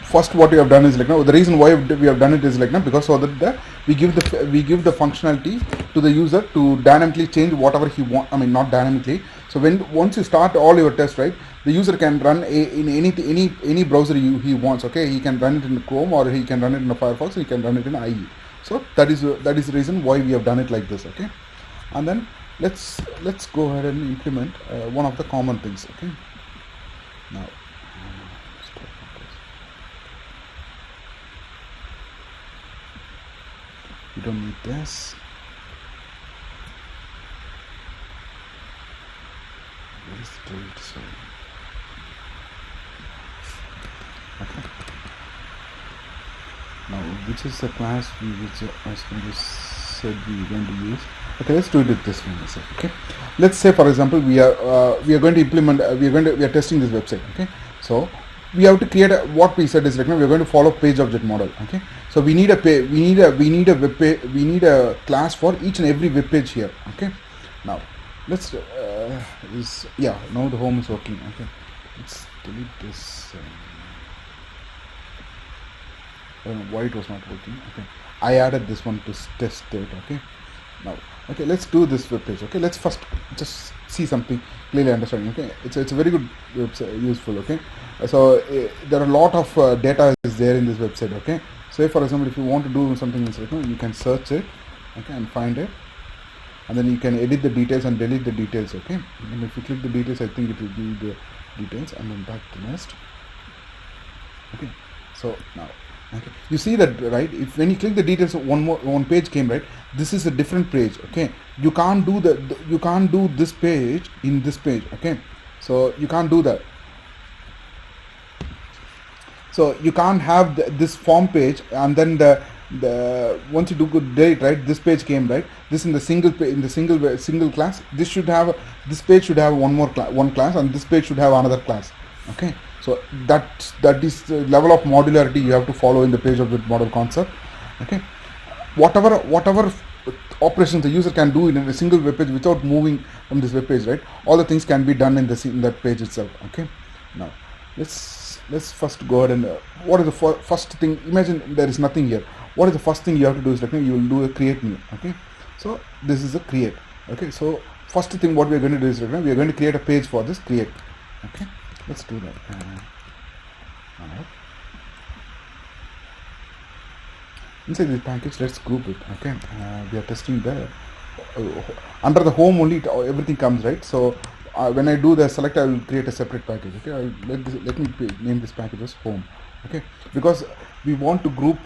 first what we have done is, like, no, the reason why we have done it is, like, no, because so that we give the functionality to the user to dynamically change whatever he want. I mean, not dynamically. So once you start all your tests, right, the user can run in any browser he wants. Okay, he can run it in Chrome, or he can run it in Firefox, or he can run it in IE. So that is the reason why we have done it like this. Okay, and then let's go ahead and implement one of the common things. Okay, now you don't need this. Where is the delete? Sorry. Okay. Now, which is the class which is going to said we are going to use. Okay, let's do it this way. Okay, let's say for example we are going to implement we are testing this website. Okay, so we have to create what we said is like, we are going to follow page object model. Okay, so we need a we need a class for each and every web page here. Okay, now let's now the home is working. Okay, let's delete this. I don't know why it was not working. Okay, I added this one to test it. Okay, now okay, let's do this web page. Okay, let's first just see something clearly understanding. Okay, it's a very good website, useful. Okay, so there are a lot of data is there in this website. Okay, say for example if you want to do something in you can search it, okay, and find it, and then you can edit the details and delete the details. Okay, and if you click the details, I think it will give the details, and then back to next. Okay, so now okay, you see that, right? If when you click the details, one page came, right? This is a different page. Okay, you can't do you can't do this page in this page. Okay, so you can't do that. So you can't have this form page and then the once you do good date, right? This page came, right? This in the single single class. This page should have one class, and this page should have another class. Okay, so that is the level of modularity you have to follow in the page object model concept. Okay, whatever operations the user can do in a single web page without moving from this web page, right? All the things can be done in that page itself. Okay, now let's first go ahead and what is the first thing? Imagine there is nothing here. What is the first thing you have to do is like you will do a create new. Okay, so this is a create. Okay, so first thing what we are going to do is we are going to create a page for this create. Okay, let's do that. Inside this package, let's group it. Okay, we are testing the under the home only everything comes, right? So when I do the select, I will create a separate package. Okay, let me name this package as home. Okay, because we want to group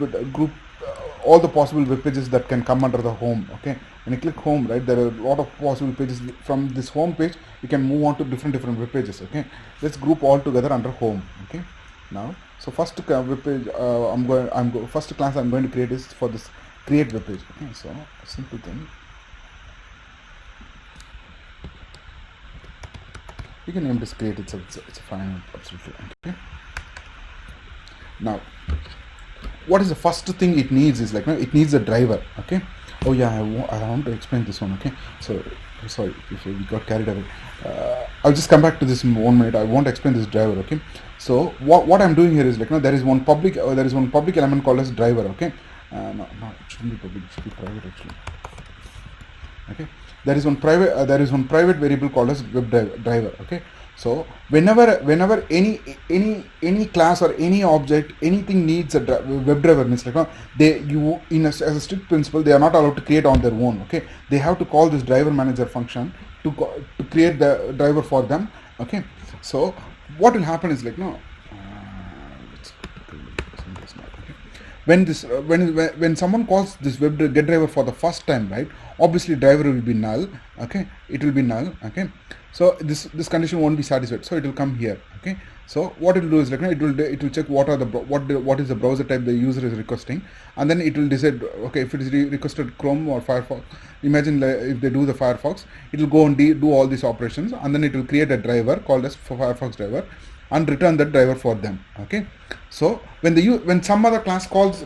all the possible web pages that can come under the home. Okay, when you click home, right, there are a lot of possible pages. From this home page you can move on to different web pages. Okay, let's group all together under home. Okay, now so first web page first class I'm going to create is for this create web page. Okay, so simple thing, you can name this create itself. It's fine, absolutely. Okay, now what is the first thing it needs is like it needs a driver. Okay, oh yeah, I want to explain this one. Okay, so sorry if we got carried away. I'll just come back to this in 1 minute. I won't explain this driver. Okay, so what I'm doing here is like there is one public element called as driver. Okay, no, it shouldn't be public, it should be private actually. Okay, there is one private variable called as web driver. Okay, so whenever any class or any object, anything needs a web driver, means like as a strict principle they are not allowed to create on their own. Okay, they have to call this driver manager function to create the driver for them. Okay, so what will happen is like when someone calls this get driver for the first time, right, obviously driver will be null. Okay, it will be null. Okay, so this condition won't be satisfied, so it will come here. Okay, so what it will do is like it will check what is the browser type the user is requesting, and then it will decide, okay, if it is requested Chrome or Firefox. Imagine if they do the Firefox, it will go and do all these operations, and then it will create a driver called as Firefox driver and return that driver for them. Okay, so when some other class calls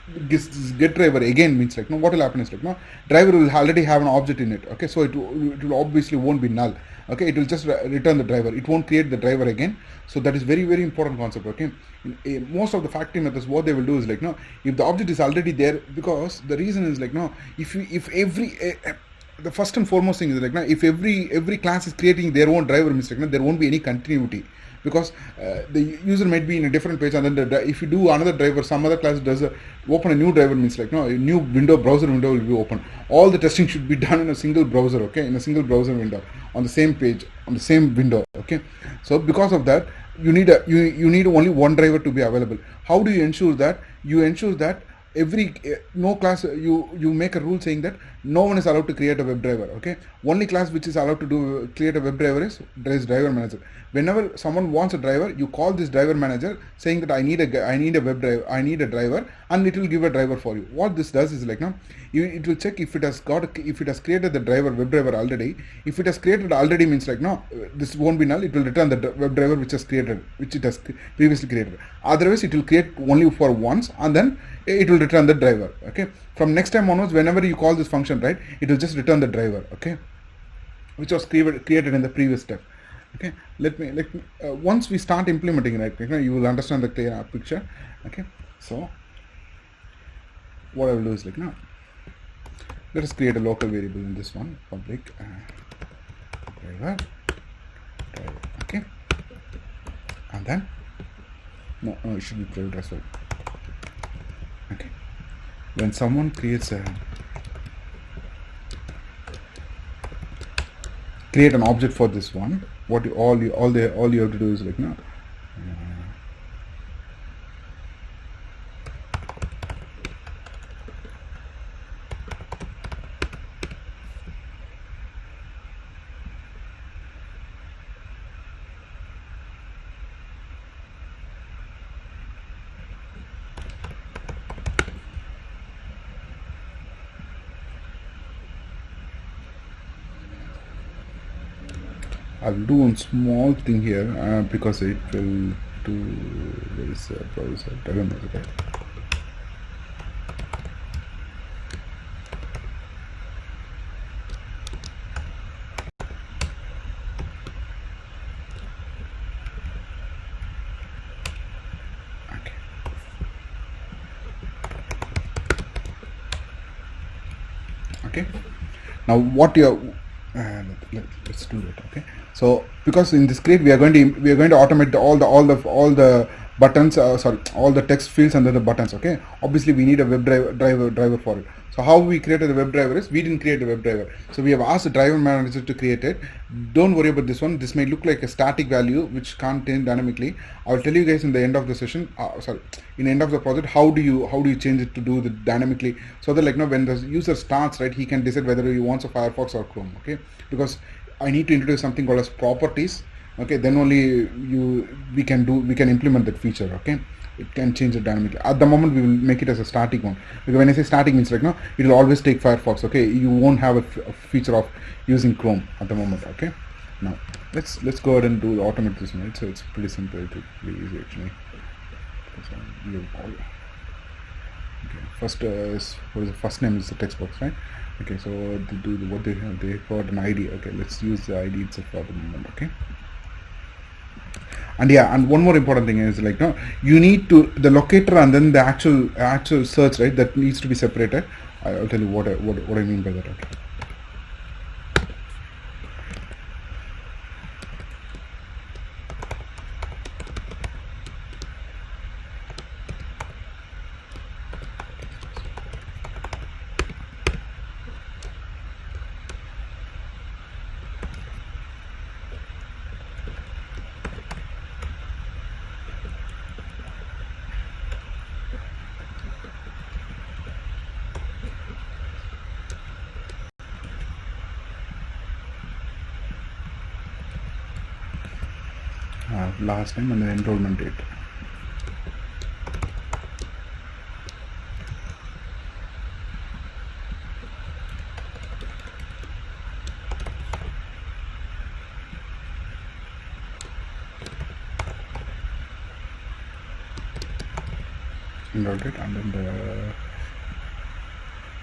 this get driver again, means like what will happen is like driver will already have an object in it. Okay, so it will obviously won't be null. Okay, it will just return the driver, it won't create the driver again. So that is very important concept. Okay, most of the factory methods, what they will do is like if the object is already there, because the reason is like if every the first and foremost thing is like if every class is creating their own driver, means like there won't be any continuity, because the user might be in a different page, and then if you do another driver, some other class does open a new driver, means like a new browser window will be open. All the testing should be done in a single browser. Okay, in a single browser window on the same page, on the same window. Okay, so because of that you need only one driver to be available. How do you ensure that? You ensure that no class, you make a rule saying that no one is allowed to create a web driver. Okay, only class which is allowed to create a web driver is driver manager. Whenever someone wants a driver, you call this driver manager saying that I need a web driver, I need a driver, and it will give a driver for you. What this does is like, it will check if it has created the web driver already. If it has created already, means like, this won't be null. It will return the web driver which it has previously created. Otherwise, it will create only for once, and then it will return the driver. Okay, from next time onwards, whenever you call this function, right, it will just return the driver. Okay, which was created in the previous step. Okay, let me once we start implementing it, right, you will understand the clear picture. Okay, so what I will do is like, let us create a local variable in this one, public driver. Okay, and then it should be private as well. Okay, when someone create an object for this one, all you have to do is like, I will do one small thing here because it will do this browser. I don't know. Okay. Okay. Now what you let's do that. Okay, so because in this crate we are going to automate all the buttons, all the text fields under the buttons. Okay, obviously we need a web driver for it. So how we created the web driver is, we didn't create a web driver, so we have asked the driver manager to create it. Don't worry about this one. This may look like a static value which can't change dynamically. I will tell you guys in the end of the session, in the end of the project, how do you change it to do the dynamically, so that like, when the user starts, right, he can decide whether he wants a Firefox or Chrome. Okay, because I need to introduce something called as properties. Okay, then only we can implement that feature. Okay, it can change it dynamically. At the moment we will make it as a static one, because when I say static means like, it will always take Firefox. Okay, you won't have a feature of using Chrome at the moment. Okay, now let's go ahead and automate this one. Right? So it's pretty simple, pretty easy actually. Okay, first what is the first name is the text box, right? Okay, so what they have, they got an ID. Okay, let's use the ID itself for the moment. Okay, and and one more important thing is like, you need to the locator and then the actual search, right, that needs to be separated. I'll tell you what I mean by that. Okay. Last name and then enrollment date. Enrolled date, and then the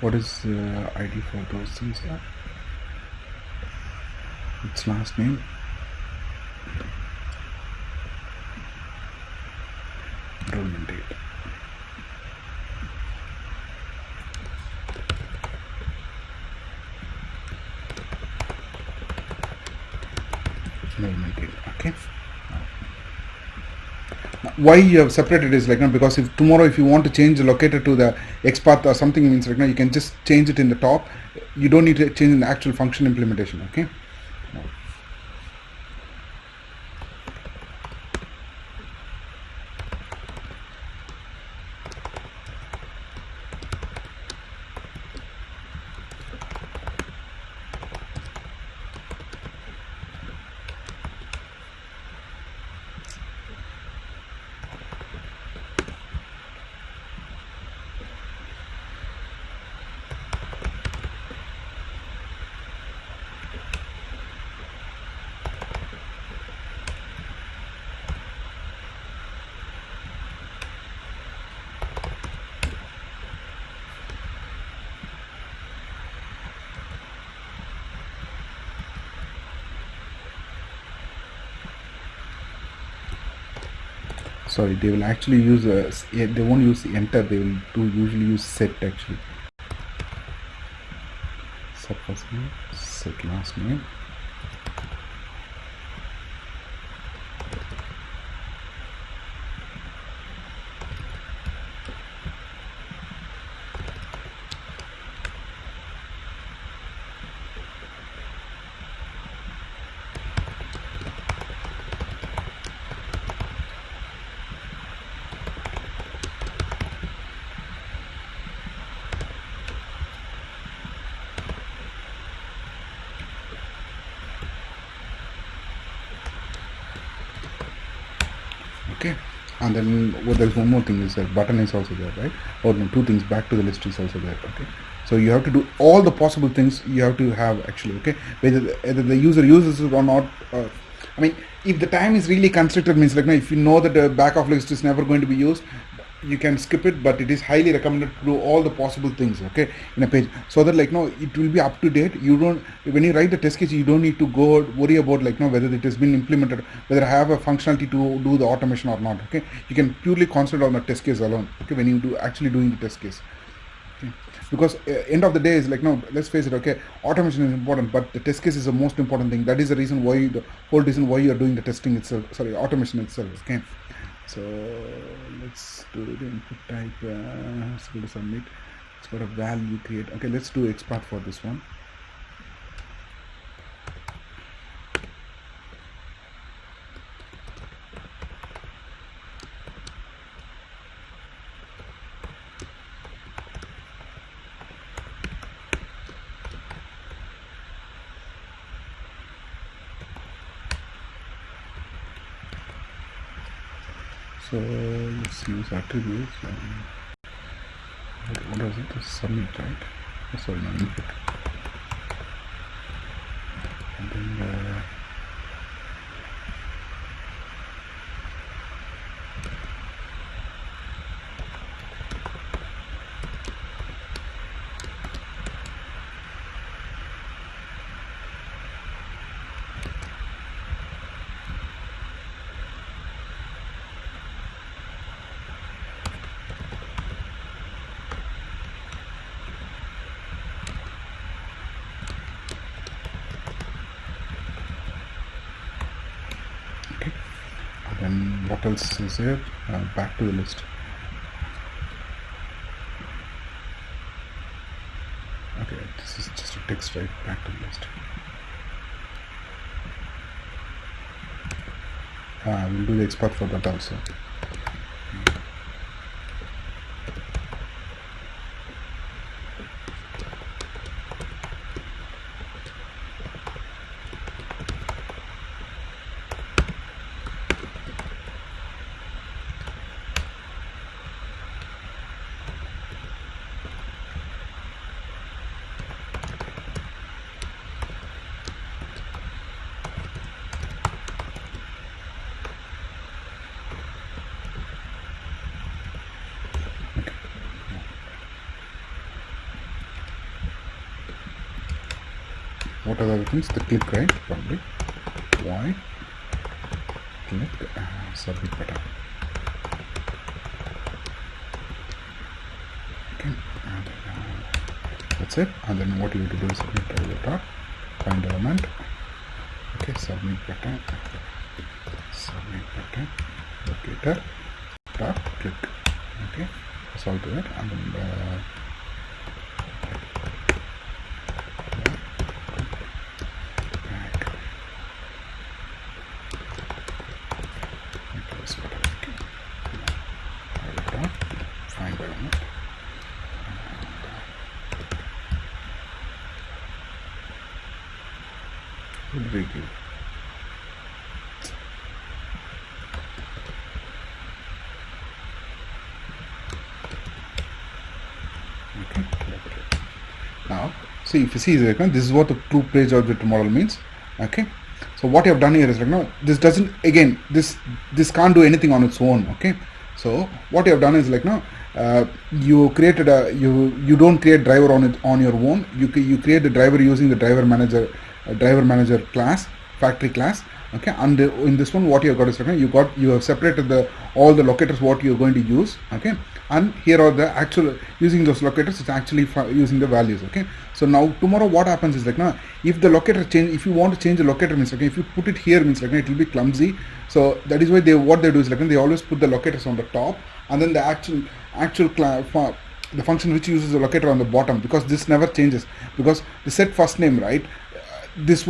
what is the ID for those things? Its last name. Enrollment date. Enrollment date. Okay. Why you have separated is like, because if tomorrow if you want to change the locator to the XPath or something, means like, you can just change it in the top. You don't need to change in the actual function implementation. Okay. sorry, they will actually use they won't use enter, they will usually use set actually. Set first name, set last name. Okay, and then there's one more thing is that button is also there, right? Or no, two things, back to the list is also there. Okay, so you have to do all the possible things you have to have actually. Okay, whether the user uses it or not. I mean, if the time is really constricted, means like, if you know that the back of list is never going to be used, you can skip it, but it is highly recommended to do all the possible things, okay, in a page, so that it will be up to date. You don't, when you write the test case, you don't need to go worry about whether it has been implemented, whether I have a functionality to do the automation or not. Okay, you can purely concentrate on the test case alone, okay, when you do actually doing the test case. Okay. Because end of the day is let's face it, okay, automation is important, but the test case is the most important thing. That is the reason why, the whole reason why you are doing the testing itself, sorry, automation itself. Okay, so let's do the input type, let's go to submit. It's got a value create. Okay, let's do export for this one. So let's use attributes. What was it? Submit, right? Oh, sorry, no, input. And then then what else is there? Back to the list. Okay, this is just a text, right? Back to the list. We'll do the export for that also. What are the other things? The click, right? Probably. Why? Click submit button. Okay, and that's it. And then what you have to do is submit over the top, find element. Okay, submit button, locator, top, click. Okay, that's all to it. And then find element. Very good. Okay. Now, see, if you see this is what the true page object model means. Okay. So what you have done here is this doesn't, again, this can't do anything on its own. Okay. So what you have done is you created you don't create driver on your own. You create the driver using the driver manager class, factory class, Okay, and in this one what you have got is, okay, you have separated all the locators what you are going to use. Okay, and here are the actual using those locators, it's actually using the values. Okay, so now tomorrow what happens is, like, now if the locator change, if you want to change the locator means, okay, if you put it here means, like, it will be clumsy. So that is why what they do is, like, they always put the locators on the top, and then the actual the function which uses the locator on the bottom, because this never changes, because the set first name, right, this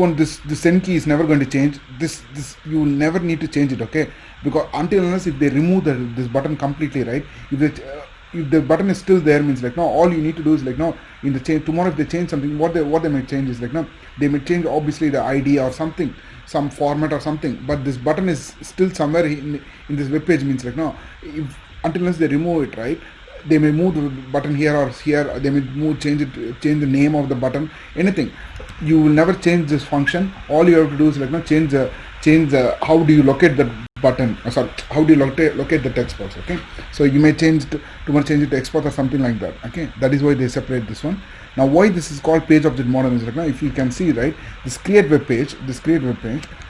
send key is never going to change. This you will never need to change it. Okay, because until unless if they remove this button completely, right, if the button is still there means, like, no, all you need to do is, like, no, in the change tomorrow if they change something, what they may change is, like, no, they may change obviously the ID or something, some format or something, but this button is still somewhere in this web page means, like, no, if until unless they remove it, right, they may move the button here or here, they may change the name of the button, anything. You will never change this function. All you have to do is, like, no, change the how do you locate the button, sorry, how do you locate the text box. Okay, so you may change it to export or something like that. Okay, that is why they separate this one. Now why this is called page object model is, like, now if you can see, right, this create web page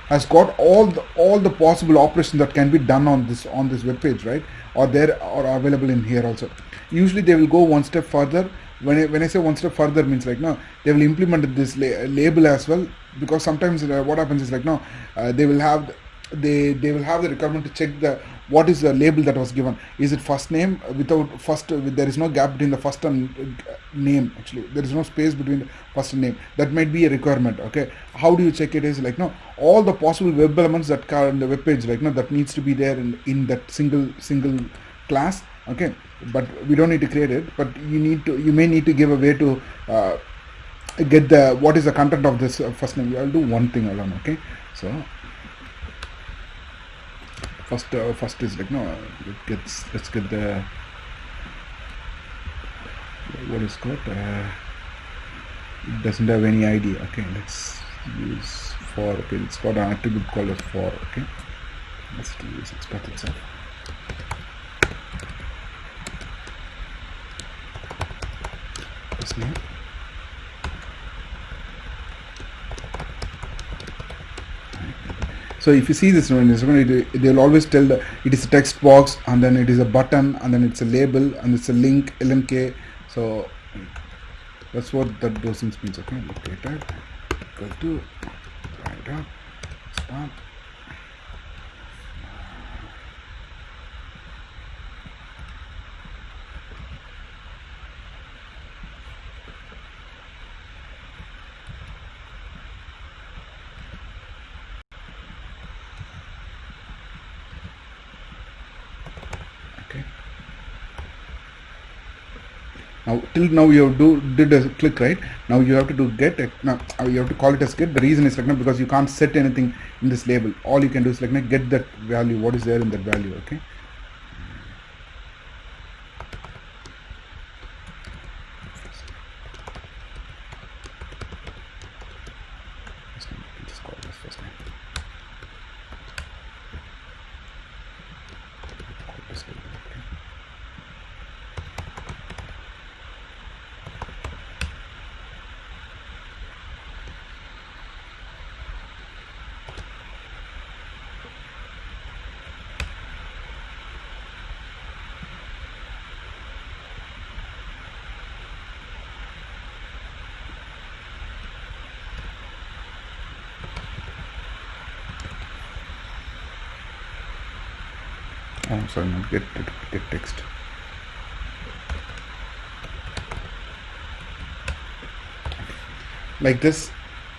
has got all the possible operations that can be done on this web page, right, or available in here also. Usually they will go one step further. When I say one step further means, like, no, they will implement this label as well, because sometimes what happens is, like, no, they will have the requirement to check what is the label that was given. Is it first name without first? There is no gap between the first and name. Actually, there is no space between the first and name. That might be a requirement. Okay, how do you check it? Is, like, no, all the possible web elements that are in the web page, like, no, that needs to be there in that single class. Okay, but we don't need to create it. But you may need to give a way to get what is the content of this first name. I'll do one thing alone. Okay, so first is, like, no, let's get the what is called it doesn't have any ID. Okay, let's use for. Okay, it's got an attribute called as for. Okay, let's use expert itself. First name. So if you see this one, they'll always tell it is a text box, and then it is a button, and then it's a label, and it's a link, LNK. So that's what those things means. Okay, located equal to right up start. Now till now you did a click, right? Now you have to do get. Now you have to call it as get. The reason is, like, no, because you can't set anything in this label. All you can do is, like, no, get that value. What is there in that value? Okay. Just call this first name. Call this label. Okay. Oh, sorry, not get text. Like this,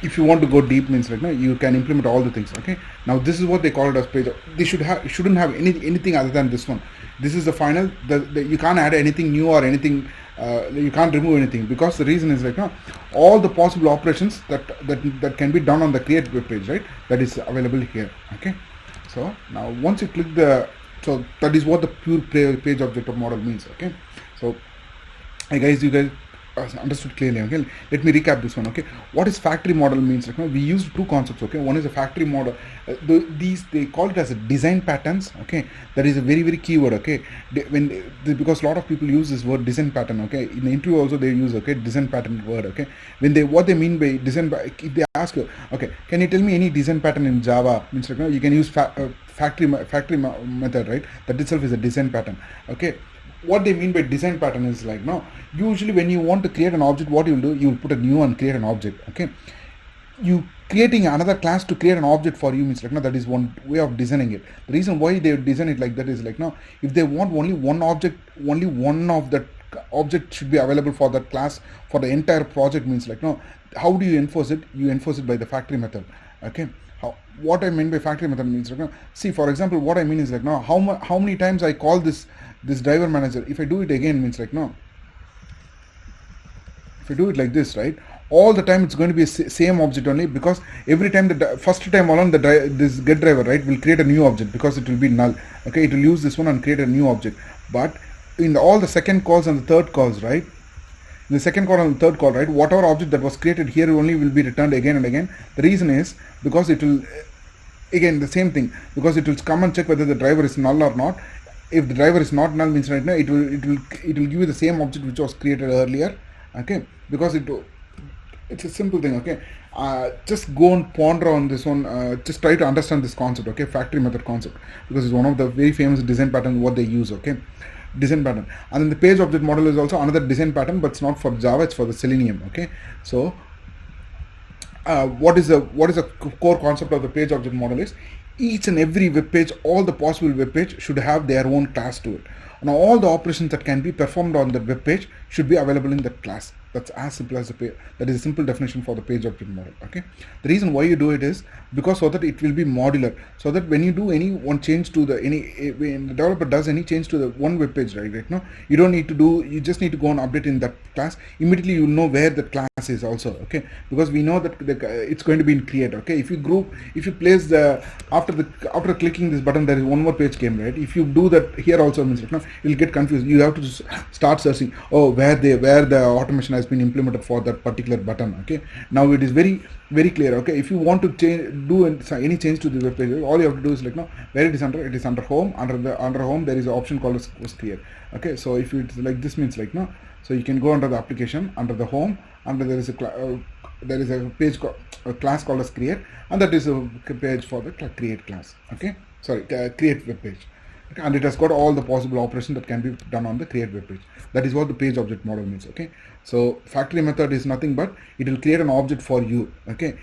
if you want to go deep means, like, no, you can implement all the things. Okay, now this is what they call it as page. They shouldn't have anything other than this one. This is the final. You can't add anything new or anything. You can't remove anything, because the reason is, like, no, all the possible operations that can be done on the create web page, right, that is available here. Okay, so now once you click so that is what the pure page object model means. Okay, so hey guys, you guys understood clearly. Okay, let me recap this one. Okay, what is factory model means? Like, we used two concepts. Okay, one is a factory model. These they call it as a design patterns. Okay, that is a very key word. Okay, because a lot of people use this word design pattern. Okay, in the interview also they use design pattern word. Okay, when they what they mean by design, if they ask you, okay, can you tell me any design pattern in Java? Means like, you can use factory method, right? That itself is a design pattern. Okay, what they mean by design pattern is like, no, usually when you want to create an object, what you will do, you will put a new and create an object. Okay, you creating another class to create an object for you means like, no, that is one way of designing it. The reason why they design it like that is like, no, if they want only one object, only one of that object should be available for that class for the entire project, means like, no, how do you enforce it? You enforce it by the factory method. Okay, what I mean by factory method means like, no, see, for example, what I mean is like, no, how many times I call this driver manager, if I do it again, means like, no, if I do it like this, right, all the time it's going to be a same object only, because every time first time alone this get driver, right, will create a new object because it will be null. Okay, it will use this one and create a new object. But in all the second calls and the third calls, right, in the second call and the third call, right, whatever object that was created here only will be returned again and again. The reason is because it will, again the same thing, because it will come and check whether the driver is null or not. If the driver is not null, means right now it will give you the same object which was created earlier. Okay, because it's a simple thing. Okay, just go and ponder on this one. Just try to understand this concept. Okay, factory method concept, because it's one of the very famous design pattern what they use. Okay, design pattern. And then the page object model is also another design pattern, but it's not for Java, it's for the Selenium. Okay, so what is the core concept of the page object model is, each and every web page, all the possible web page should have their own class to it. Now all the operations that can be performed on that web page should be available in that class. That's as simple as that is a simple definition for the page object model. Okay, the reason why you do it is because so that it will be modular, so that when you do any one change to when the developer does any change to the one web page, right now, you don't need to do, you just need to go and update in that class. Immediately you know where that class is also. Okay, because we know that it's going to be in create. Okay, if you place the after clicking this button, there is one more page came, right? If you do that here also, means like, no, you'll get confused. You have to just start searching, oh, where the automation has been implemented for that particular button. Okay, now it is very clear. Okay, if you want to do any change to the web page, all you have to do is like, no, where it is under home. Under home there is an option called as create. Okay, so if it's like this, means like, no, so you can go under the application, under the home, under there is a page a class called as create, and that is a page for the create class. Okay, sorry, create web page. Okay, and it has got all the possible operations that can be done on the create web page. That is what the page object model means. Okay, so factory method is nothing but it will create an object for you. Okay,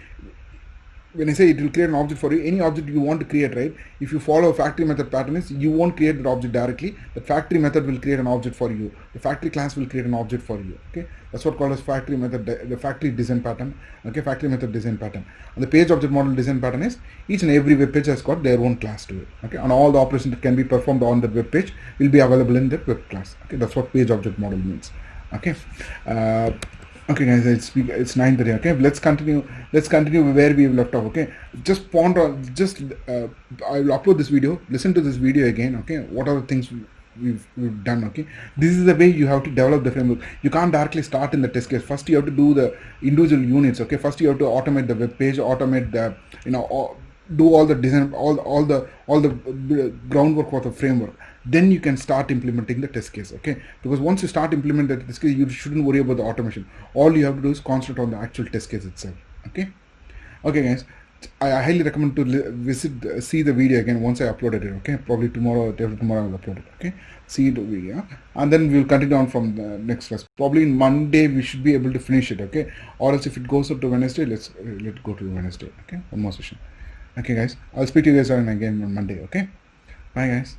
when I say it will create an object for you, any object you want to create, right, if you follow a factory method pattern, is you won't create that object directly. The factory method will create an object for you. The factory class will create an object for you. Okay, that's what called as factory method, the factory design pattern. Okay, factory method design pattern. And the page object model design pattern is each and every web page has got their own class to it. Okay, and all the operations that can be performed on the web page will be available in that web class. Okay, that's what page object model means. Okay. Okay guys, it's 9:30. Okay, let's continue where we have left off. Okay, just ponder, I will upload this video, listen to this video again. Okay, what are the things we've done. Okay, this is the way you have to develop the framework. You can't directly start in the test case. First you have to do the individual units. Okay, first you have to automate the web page, automate the do all the design, all the groundwork for the framework. Then you can start implementing the test case. Okay, because once you start implementing the test case, you shouldn't worry about the automation. All you have to do is concentrate on the actual test case itself. Okay guys, I highly recommend to see the video again once I uploaded it. Okay, probably tomorrow I will upload it. Okay, see the video, and then we'll continue on from the next class. Probably in Monday we should be able to finish it. Okay, or else if it goes up to Wednesday, let's go to Wednesday. Okay, one more session. Okay guys, I'll speak to you guys again on Monday. Okay, bye guys.